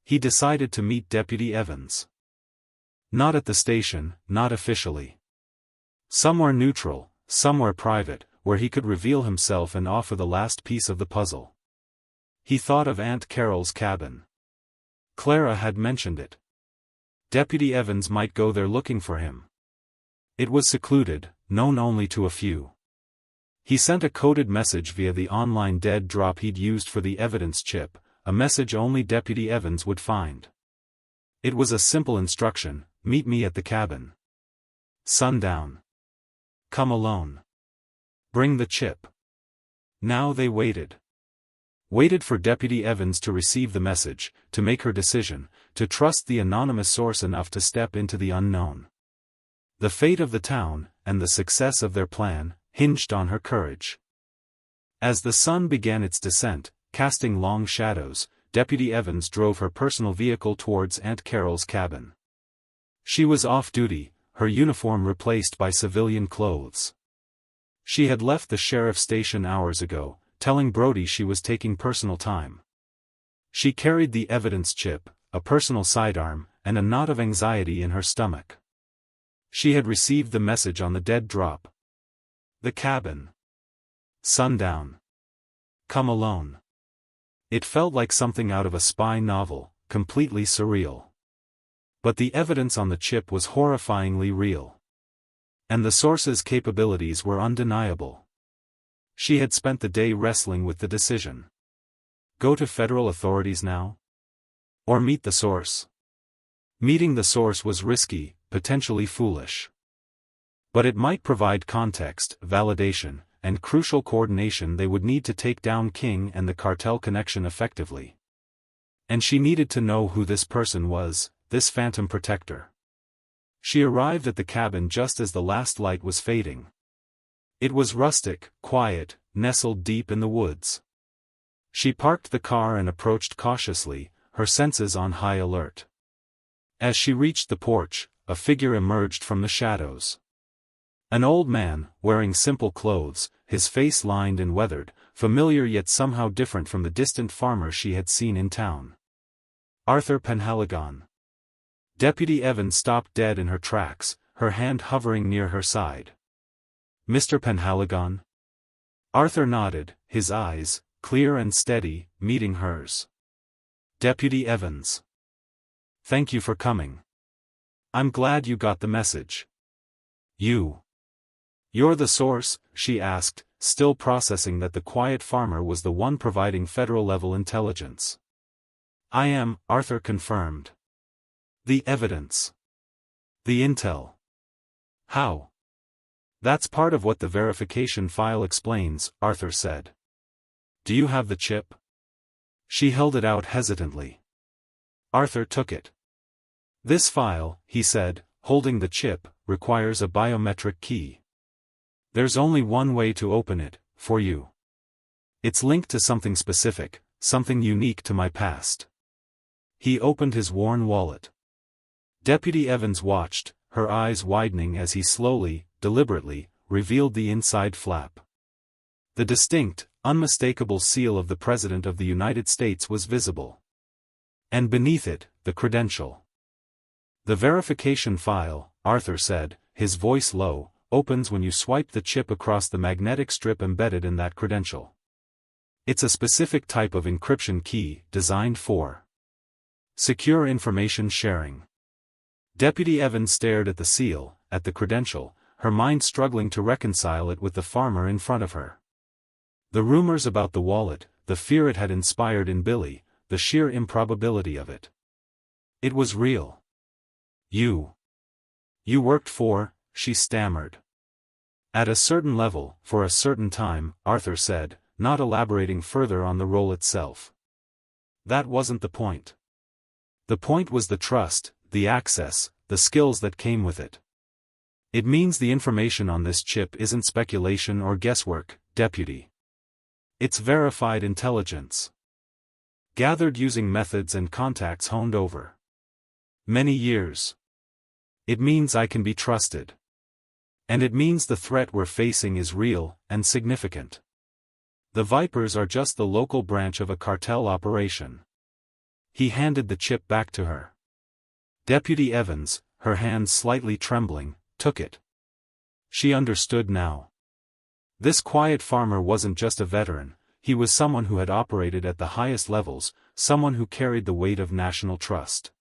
He decided to meet Deputy Evans. Not at the station, not officially. Somewhere neutral, somewhere private, where he could reveal himself and offer the last piece of the puzzle. He thought of Aunt Carol's cabin. Clara had mentioned it. Deputy Evans might go there looking for him. It was secluded, known only to a few. He sent a coded message via the online dead drop he'd used for the evidence chip, a message only Deputy Evans would find. It was a simple instruction: meet me at the cabin. Sundown. Come alone. Bring the chip. Now they waited. Waited for Deputy Evans to receive the message, to make her decision, to trust the anonymous source enough to step into the unknown. The fate of the town, and the success of their plan, hinged on her courage. As the sun began its descent, casting long shadows, Deputy Evans drove her personal vehicle towards Aunt Carol's cabin. She was off-duty, her uniform replaced by civilian clothes. She had left the sheriff's station hours ago, telling Brody she was taking personal time. She carried the evidence chip, a personal sidearm, and a knot of anxiety in her stomach. She had received the message on the dead drop. The cabin. Sundown. Come alone. It felt like something out of a spy novel, completely surreal. But the evidence on the chip was horrifyingly real. And the source's capabilities were undeniable. She had spent the day wrestling with the decision. Go to federal authorities now? Or meet the source? Meeting the source was risky, potentially foolish. But it might provide context, validation, and crucial coordination they would need to take down King and the cartel connection effectively. And she needed to know who this person was, this phantom protector. She arrived at the cabin just as the last light was fading. It was rustic, quiet, nestled deep in the woods. She parked the car and approached cautiously, her senses on high alert. As she reached the porch, a figure emerged from the shadows. An old man, wearing simple clothes, his face lined and weathered, familiar yet somehow different from the distant farmer she had seen in town. Arthur Penhaligon. Deputy Evans stopped dead in her tracks, her hand hovering near her side. Mr. Penhaligon? Arthur nodded, his eyes, clear and steady, meeting hers. Deputy Evans. Thank you for coming. I'm glad you got the message. You're the source, she asked, still processing that the quiet farmer was the one providing federal-level intelligence. I am, Arthur confirmed. The evidence. The intel. How? That's part of what the verification file explains, Arthur said. Do you have the chip? She held it out hesitantly. Arthur took it. This file, he said, holding the chip, requires a biometric key. There's only one way to open it, for you. It's linked to something specific, something unique to my past. He opened his worn wallet. Deputy Evans watched, her eyes widening as he slowly, deliberately, revealed the inside flap. The distinct, unmistakable seal of the President of the United States was visible. And beneath it, the credential. The verification file, Arthur said, his voice low, opens when you swipe the chip across the magnetic strip embedded in that credential. It's a specific type of encryption key, designed for secure information sharing. Deputy Evans stared at the seal, at the credential, her mind struggling to reconcile it with the farmer in front of her. The rumors about the wallet, the fear it had inspired in Billy, the sheer improbability of it. It was real. You worked for, she stammered. At a certain level, for a certain time, Arthur said, not elaborating further on the role itself. That wasn't the point. The point was the trust, the access, the skills that came with it. It means the information on this chip isn't speculation or guesswork, Deputy. It's verified intelligence. Gathered using methods and contacts honed over many years. It means I can be trusted. And it means the threat we're facing is real and significant. The Vipers are just the local branch of a cartel operation. He handed the chip back to her. Deputy Evans, her hands slightly trembling, took it. She understood now. This quiet farmer wasn't just a veteran, he was someone who had operated at the highest levels, someone who carried the weight of national trust.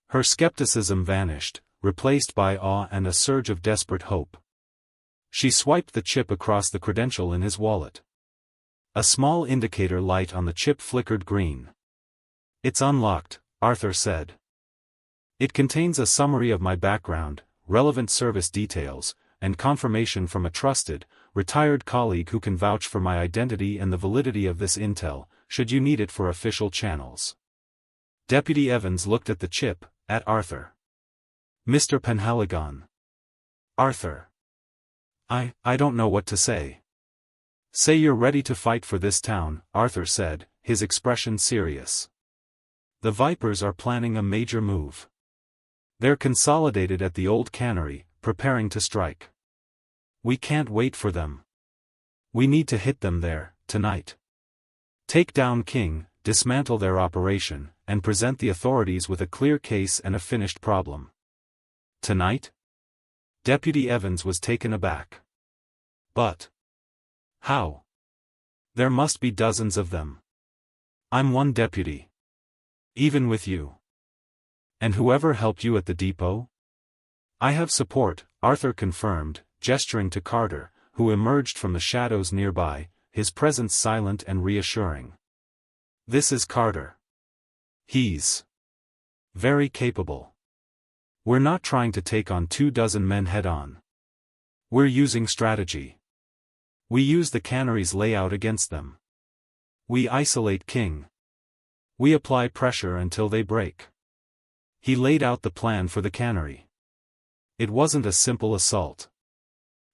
Her skepticism vanished, replaced by awe and a surge of desperate hope. She swiped the chip across the credential in his wallet. A small indicator light on the chip flickered green. It's unlocked, Arthur said. It contains a summary of my background, relevant service details, and confirmation from a trusted, retired colleague who can vouch for my identity and the validity of this intel, should you need it for official channels. Deputy Evans looked at the chip, at Arthur. Mr. Penhaligon. Arthur. I don't know what to say. Say you're ready to fight for this town, Arthur said, his expression serious. The Vipers are planning a major move. They're consolidated at the old cannery, preparing to strike. We can't wait for them. We need to hit them there, tonight. Take down King, dismantle their operation, and present the authorities with a clear case and a finished problem. Tonight? Deputy Evans was taken aback. But how? There must be dozens of them. I'm one deputy. Even with you. And whoever helped you at the depot? I have support, Arthur confirmed, gesturing to Carter, who emerged from the shadows nearby, his presence silent and reassuring. This is Carter. He's very capable. We're not trying to take on 24 men head-on. We're using strategy. We use the cannery's layout against them. We isolate King. We apply pressure until they break. He laid out the plan for the cannery. It wasn't a simple assault.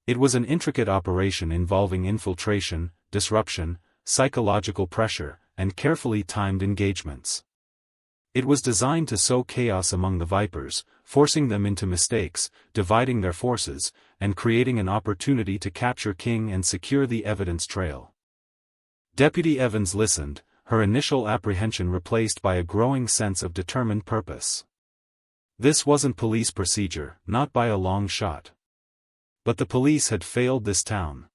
It was an intricate operation involving infiltration, disruption, psychological pressure, and carefully timed engagements. It was designed to sow chaos among the Vipers, forcing them into mistakes, dividing their forces, and creating an opportunity to capture King and secure the evidence trail. Deputy Evans listened, her initial apprehension replaced by a growing sense of determined purpose. This wasn't police procedure, not by a long shot. But the police had failed this town.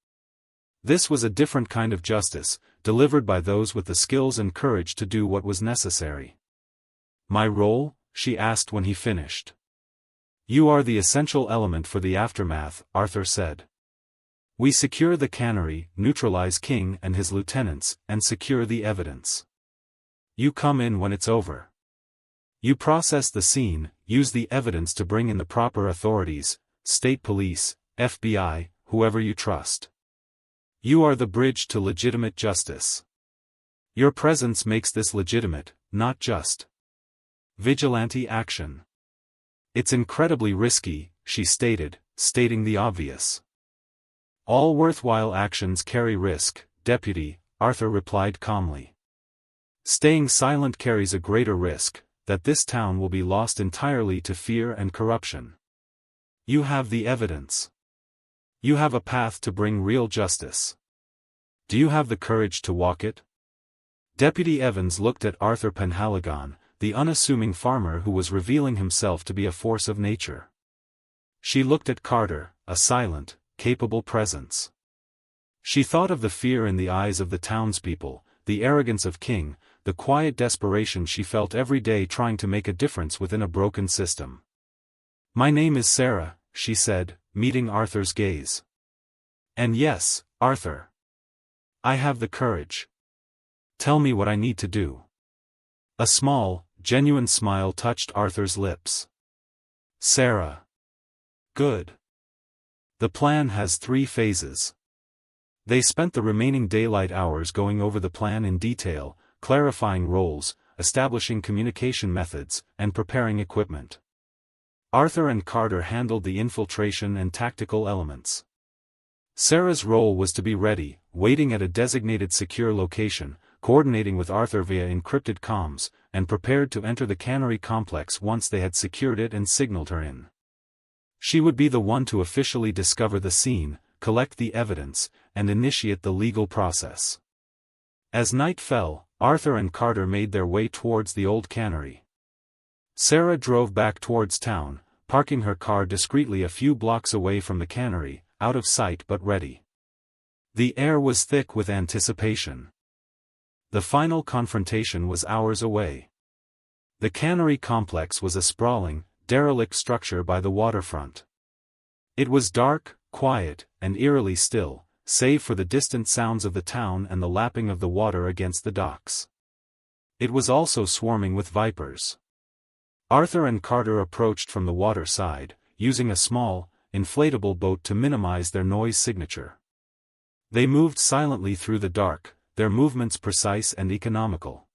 This was a different kind of justice, delivered by those with the skills and courage to do what was necessary. My role? She asked when he finished. You are the essential element for the aftermath, Arthur said. We secure the cannery, neutralize King and his lieutenants, and secure the evidence. You come in when it's over. You process the scene, use the evidence to bring in the proper authorities, state police, FBI, whoever you trust. You are the bridge to legitimate justice. Your presence makes this legitimate, not just vigilante action. It's incredibly risky, she stated, stating the obvious. All worthwhile actions carry risk, Deputy, Arthur replied calmly. Staying silent carries a greater risk, that this town will be lost entirely to fear and corruption. You have the evidence. You have a path to bring real justice. Do you have the courage to walk it? Deputy Evans looked at Arthur Penhaligon, the unassuming farmer who was revealing himself to be a force of nature. She looked at Carter, a silent, capable presence. She thought of the fear in the eyes of the townspeople, the arrogance of King, the quiet desperation she felt every day trying to make a difference within a broken system. My name is Sarah, she said, meeting Arthur's gaze. And yes, Arthur. I have the courage. Tell me what I need to do. A small, genuine smile touched Arthur's lips. Sarah. Good. The plan has 3 phases. They spent the remaining daylight hours going over the plan in detail, clarifying roles, establishing communication methods, and preparing equipment. Arthur and Carter handled the infiltration and tactical elements. Sarah's role was to be ready, waiting at a designated secure location, coordinating with Arthur via encrypted comms, and prepared to enter the cannery complex once they had secured it and signaled her in. She would be the one to officially discover the scene, collect the evidence, and initiate the legal process. As night fell, Arthur and Carter made their way towards the old cannery. Sarah drove back towards town, parking her car discreetly a few blocks away from the cannery, out of sight but ready. The air was thick with anticipation. The final confrontation was hours away. The cannery complex was a sprawling, derelict structure by the waterfront. It was dark, quiet, and eerily still, save for the distant sounds of the town and the lapping of the water against the docks. It was also swarming with vipers. Arthur and Carter approached from the water side, using a small, inflatable boat to minimize their noise signature. They moved silently through the dark, their movements precise and economical.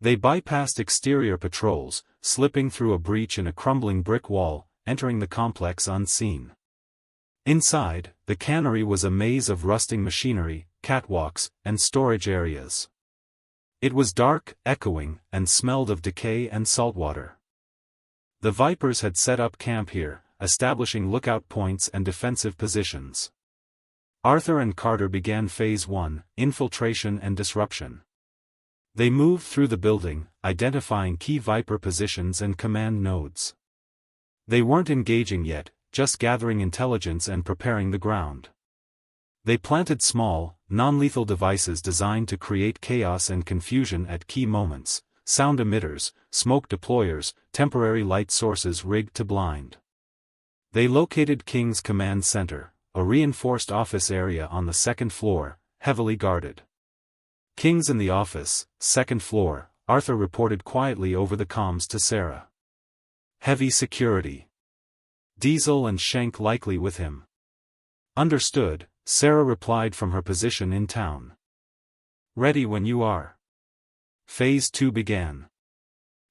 They bypassed exterior patrols, slipping through a breach in a crumbling brick wall, entering the complex unseen. Inside, the cannery was a maze of rusting machinery, catwalks, and storage areas. It was dark, echoing, and smelled of decay and saltwater. The Vipers had set up camp here, establishing lookout points and defensive positions. Arthur and Carter began Phase 1, infiltration and disruption. They moved through the building, identifying key Viper positions and command nodes. They weren't engaging yet, just gathering intelligence and preparing the ground. They planted small, non-lethal devices designed to create chaos and confusion at key moments, sound emitters, smoke deployers, temporary light sources rigged to blind. They located King's command center, a reinforced office area on the second floor, heavily guarded. King's in the office, second floor, Arthur reported quietly over the comms to Sarah. Heavy security. Diesel and Schenk likely with him. Understood, Sarah replied from her position in town. Ready when you are. Phase 2 began.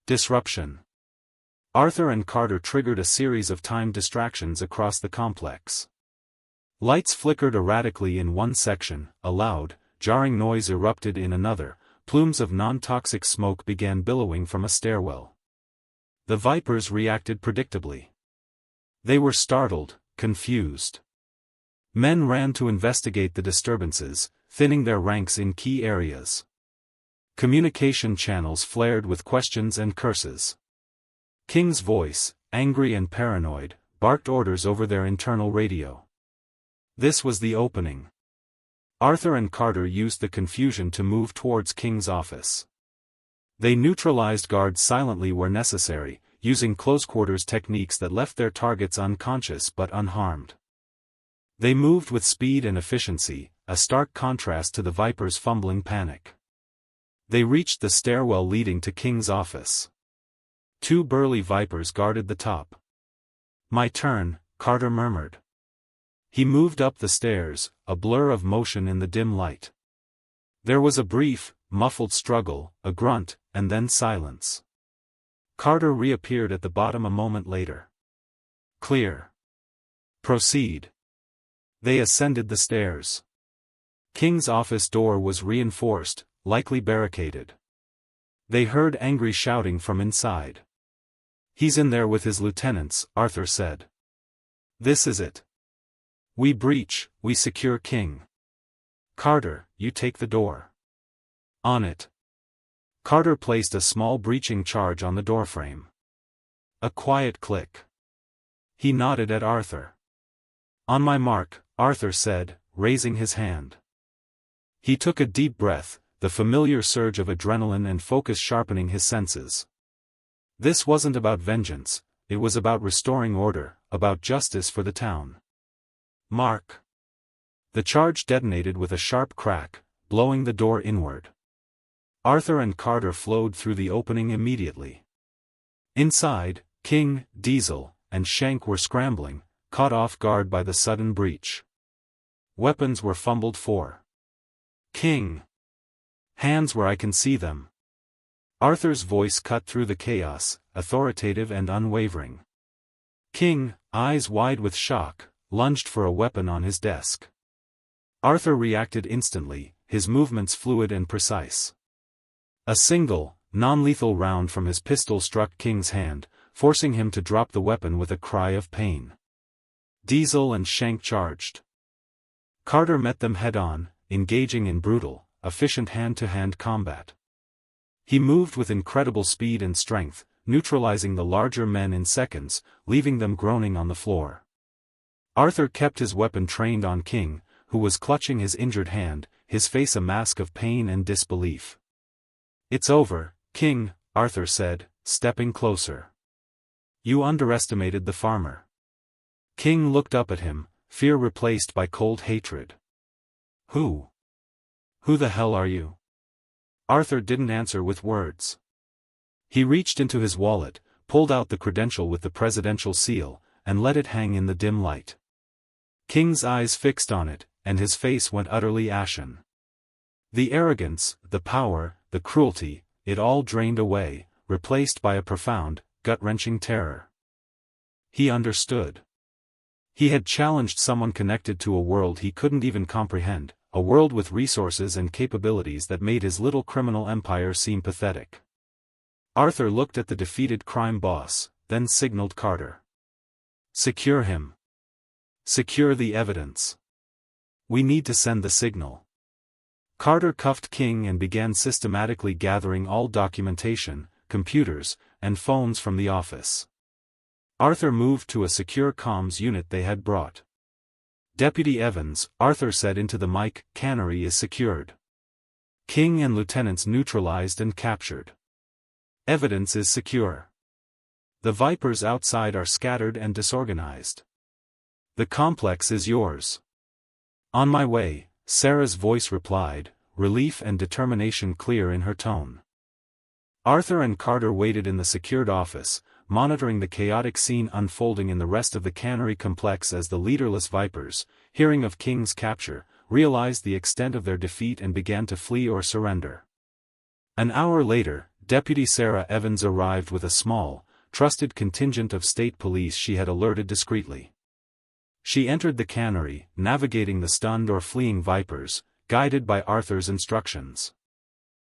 Disruption. Arthur and Carter triggered a series of timed distractions across the complex. Lights flickered erratically in one section, a loud, jarring noise erupted in another, plumes of non-toxic smoke began billowing from a stairwell. The Vipers reacted predictably. They were startled, confused. Men ran to investigate the disturbances, thinning their ranks in key areas. Communication channels flared with questions and curses. King's voice, angry and paranoid, barked orders over their internal radio. This was the opening. Arthur and Carter used the confusion to move towards King's office. They neutralized guards silently where necessary, using close-quarters techniques that left their targets unconscious but unharmed. They moved with speed and efficiency, a stark contrast to the Vipers' fumbling panic. They reached the stairwell leading to King's office. 2 burly Vipers guarded the top. My turn, Carter murmured. He moved up the stairs, a blur of motion in the dim light. There was a brief, muffled struggle, a grunt, and then silence. Carter reappeared at the bottom a moment later. Clear. Proceed. They ascended the stairs. King's office door was reinforced, likely barricaded. They heard angry shouting from inside. He's in there with his lieutenants, Arthur said. This is it. We breach, we secure King. Carter, you take the door. On it. Carter placed a small breaching charge on the doorframe. A quiet click. He nodded at Arthur. On my mark, Arthur said, raising his hand. He took a deep breath, the familiar surge of adrenaline and focus sharpening his senses. This wasn't about vengeance, it was about restoring order, about justice for the town. Mark. The charge detonated with a sharp crack, blowing the door inward. Arthur and Carter flowed through the opening immediately. Inside, King, Diesel, and Schenk were scrambling, caught off guard by the sudden breach. Weapons were fumbled for. King. Hands where I can see them. Arthur's voice cut through the chaos, authoritative and unwavering. King, eyes wide with shock, lunged for a weapon on his desk. Arthur reacted instantly, his movements fluid and precise. A single, non-lethal round from his pistol struck King's hand, forcing him to drop the weapon with a cry of pain. Diesel and Schenk charged. Carter met them head-on, engaging in brutal, efficient hand-to-hand combat. He moved with incredible speed and strength, neutralizing the larger men in seconds, leaving them groaning on the floor. Arthur kept his weapon trained on King, who was clutching his injured hand, his face a mask of pain and disbelief. It's over, King, Arthur said, stepping closer. You underestimated the farmer. King looked up at him, fear replaced by cold hatred. Who? Who the hell are you? Arthur didn't answer with words. He reached into his wallet, pulled out the credential with the presidential seal, and let it hang in the dim light. King's eyes fixed on it, and his face went utterly ashen. The arrogance, the power, the cruelty, it all drained away, replaced by a profound, gut-wrenching terror. He understood. He had challenged someone connected to a world he couldn't even comprehend, a world with resources and capabilities that made his little criminal empire seem pathetic. Arthur looked at the defeated crime boss, then signaled Carter. Secure him. Secure the evidence. We need to send the signal. Carter cuffed King and began systematically gathering all documentation, computers, and phones from the office. Arthur moved to a secure comms unit they had brought. Deputy Evans, Arthur said into the mic, cannery is secured. King and lieutenants neutralized and captured. Evidence is secure. The Vipers outside are scattered and disorganized. The complex is yours. On my way, Sarah's voice replied, relief and determination clear in her tone. Arthur and Carter waited in the secured office, monitoring the chaotic scene unfolding in the rest of the cannery complex as the leaderless Vipers, hearing of King's capture, realized the extent of their defeat and began to flee or surrender. An hour later, Deputy Sarah Evans arrived with a small, trusted contingent of state police she had alerted discreetly. She entered the cannery, navigating the stunned or fleeing Vipers, guided by Arthur's instructions.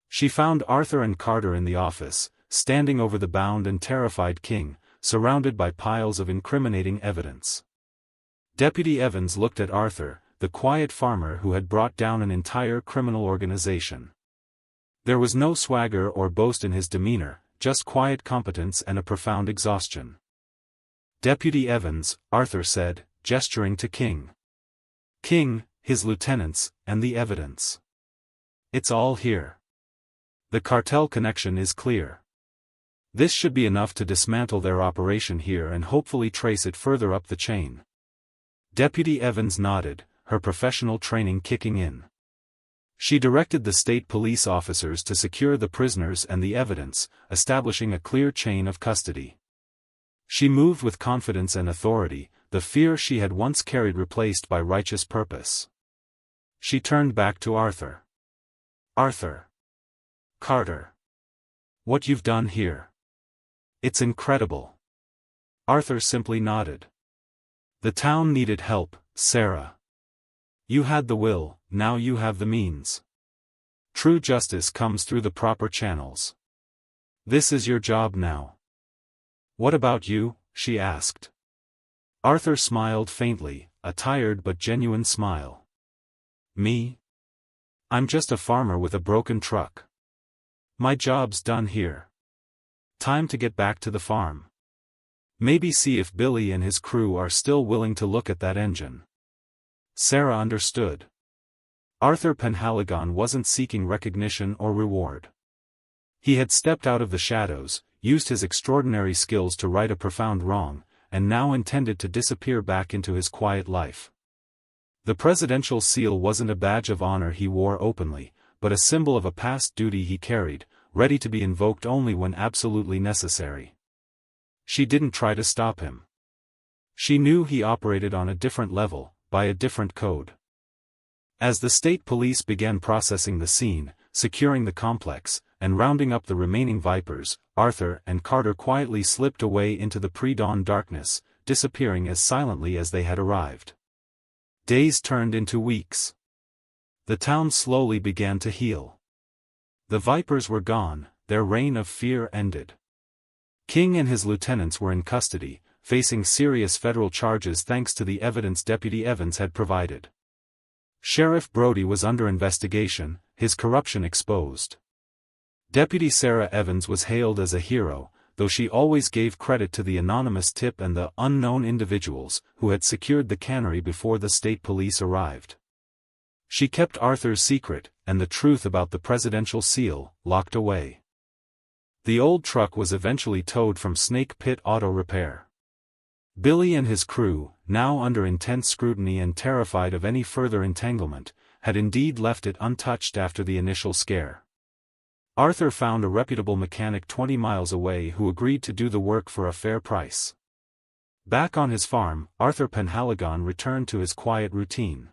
She found Arthur and Carter in the office, standing over the bound and terrified King, surrounded by piles of incriminating evidence. Deputy Evans looked at Arthur, the quiet farmer who had brought down an entire criminal organization. There was no swagger or boast in his demeanor, just quiet competence and a profound exhaustion. "Deputy Evans," Arthur said, gesturing to King. "King, his lieutenants, and the evidence. It's all here. The cartel connection is clear. This should be enough to dismantle their operation here and hopefully trace it further up the chain." Deputy Evans nodded, her professional training kicking in. She directed the state police officers to secure the prisoners and the evidence, establishing a clear chain of custody. She moved with confidence and authority, the fear she had once carried replaced by righteous purpose. She turned back to Arthur. "Arthur. Carter. What you've done here. It's incredible." Arthur simply nodded. "The town needed help, Sarah. You had the will, now you have the means. True justice comes through the proper channels. This is your job now." "What about you?" she asked. Arthur smiled faintly, a tired but genuine smile. "Me? I'm just a farmer with a broken truck. My job's done here. Time to get back to the farm. Maybe see if Billy and his crew are still willing to look at that engine." Sarah understood. Arthur Penhaligon wasn't seeking recognition or reward. He had stepped out of the shadows, used his extraordinary skills to right a profound wrong, and now intended to disappear back into his quiet life. The presidential seal wasn't a badge of honor he wore openly, but a symbol of a past duty he carried, ready to be invoked only when absolutely necessary. She didn't try to stop him. She knew he operated on a different level, by a different code. As the state police began processing the scene, securing the complex, and rounding up the remaining Vipers, Arthur and Carter quietly slipped away into the pre-dawn darkness, disappearing as silently as they had arrived. Days turned into weeks. The town slowly began to heal. The Vipers were gone, their reign of fear ended. King and his lieutenants were in custody, facing serious federal charges thanks to the evidence Deputy Evans had provided. Sheriff Brody was under investigation, his corruption exposed. Deputy Sarah Evans was hailed as a hero, though she always gave credit to the anonymous tip and the unknown individuals who had secured the cannery before the state police arrived. She kept Arthur's secret, and the truth about the presidential seal, locked away. The old truck was eventually towed from Snake Pit Auto Repair. Billy and his crew, now under intense scrutiny and terrified of any further entanglement, had indeed left it untouched after the initial scare. Arthur found a reputable mechanic 20 miles away who agreed to do the work for a fair price. Back on his farm, Arthur Penhaligon returned to his quiet routine.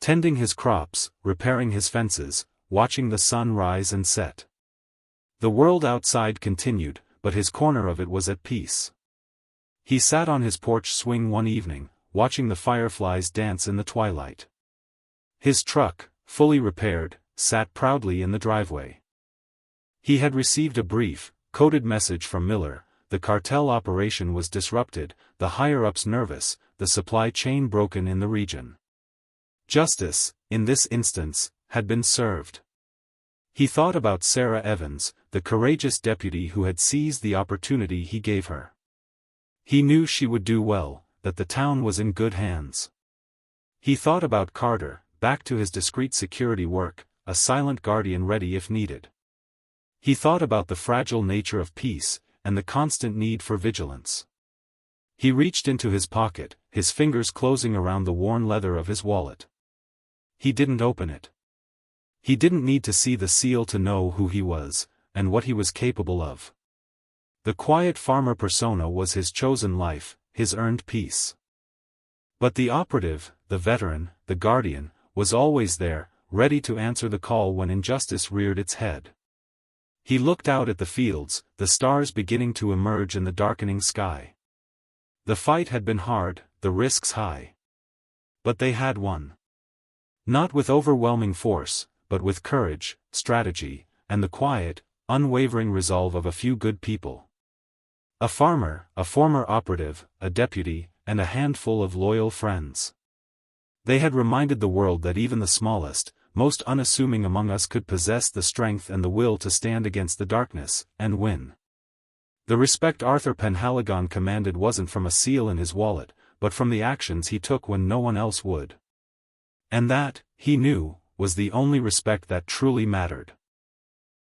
Tending his crops, repairing his fences, watching the sun rise and set. The world outside continued, but his corner of it was at peace. He sat on his porch swing one evening, watching the fireflies dance in the twilight. His truck, fully repaired, sat proudly in the driveway. He had received a brief, coded message from Miller: the cartel operation was disrupted, the higher-ups nervous, the supply chain broken in the region. Justice, in this instance, had been served. He thought about Sarah Evans, the courageous deputy who had seized the opportunity he gave her. He knew she would do well, that the town was in good hands. He thought about Carter, back to his discreet security work, a silent guardian ready if needed. He thought about the fragile nature of peace, and the constant need for vigilance. He reached into his pocket, his fingers closing around the worn leather of his wallet. He didn't open it. He didn't need to see the seal to know who he was, and what he was capable of. The quiet farmer persona was his chosen life, his earned peace. But the operative, the veteran, the guardian, was always there, ready to answer the call when injustice reared its head. He looked out at the fields, the stars beginning to emerge in the darkening sky. The fight had been hard, the risks high. But they had won. Not with overwhelming force, but with courage, strategy, and the quiet, unwavering resolve of a few good people. A farmer, a former operative, a deputy, and a handful of loyal friends. They had reminded the world that even the smallest, most unassuming among us could possess the strength and the will to stand against the darkness, and win. The respect Arthur Penhaligon commanded wasn't from a seal in his wallet, but from the actions he took when no one else would. And that, he knew, was the only respect that truly mattered.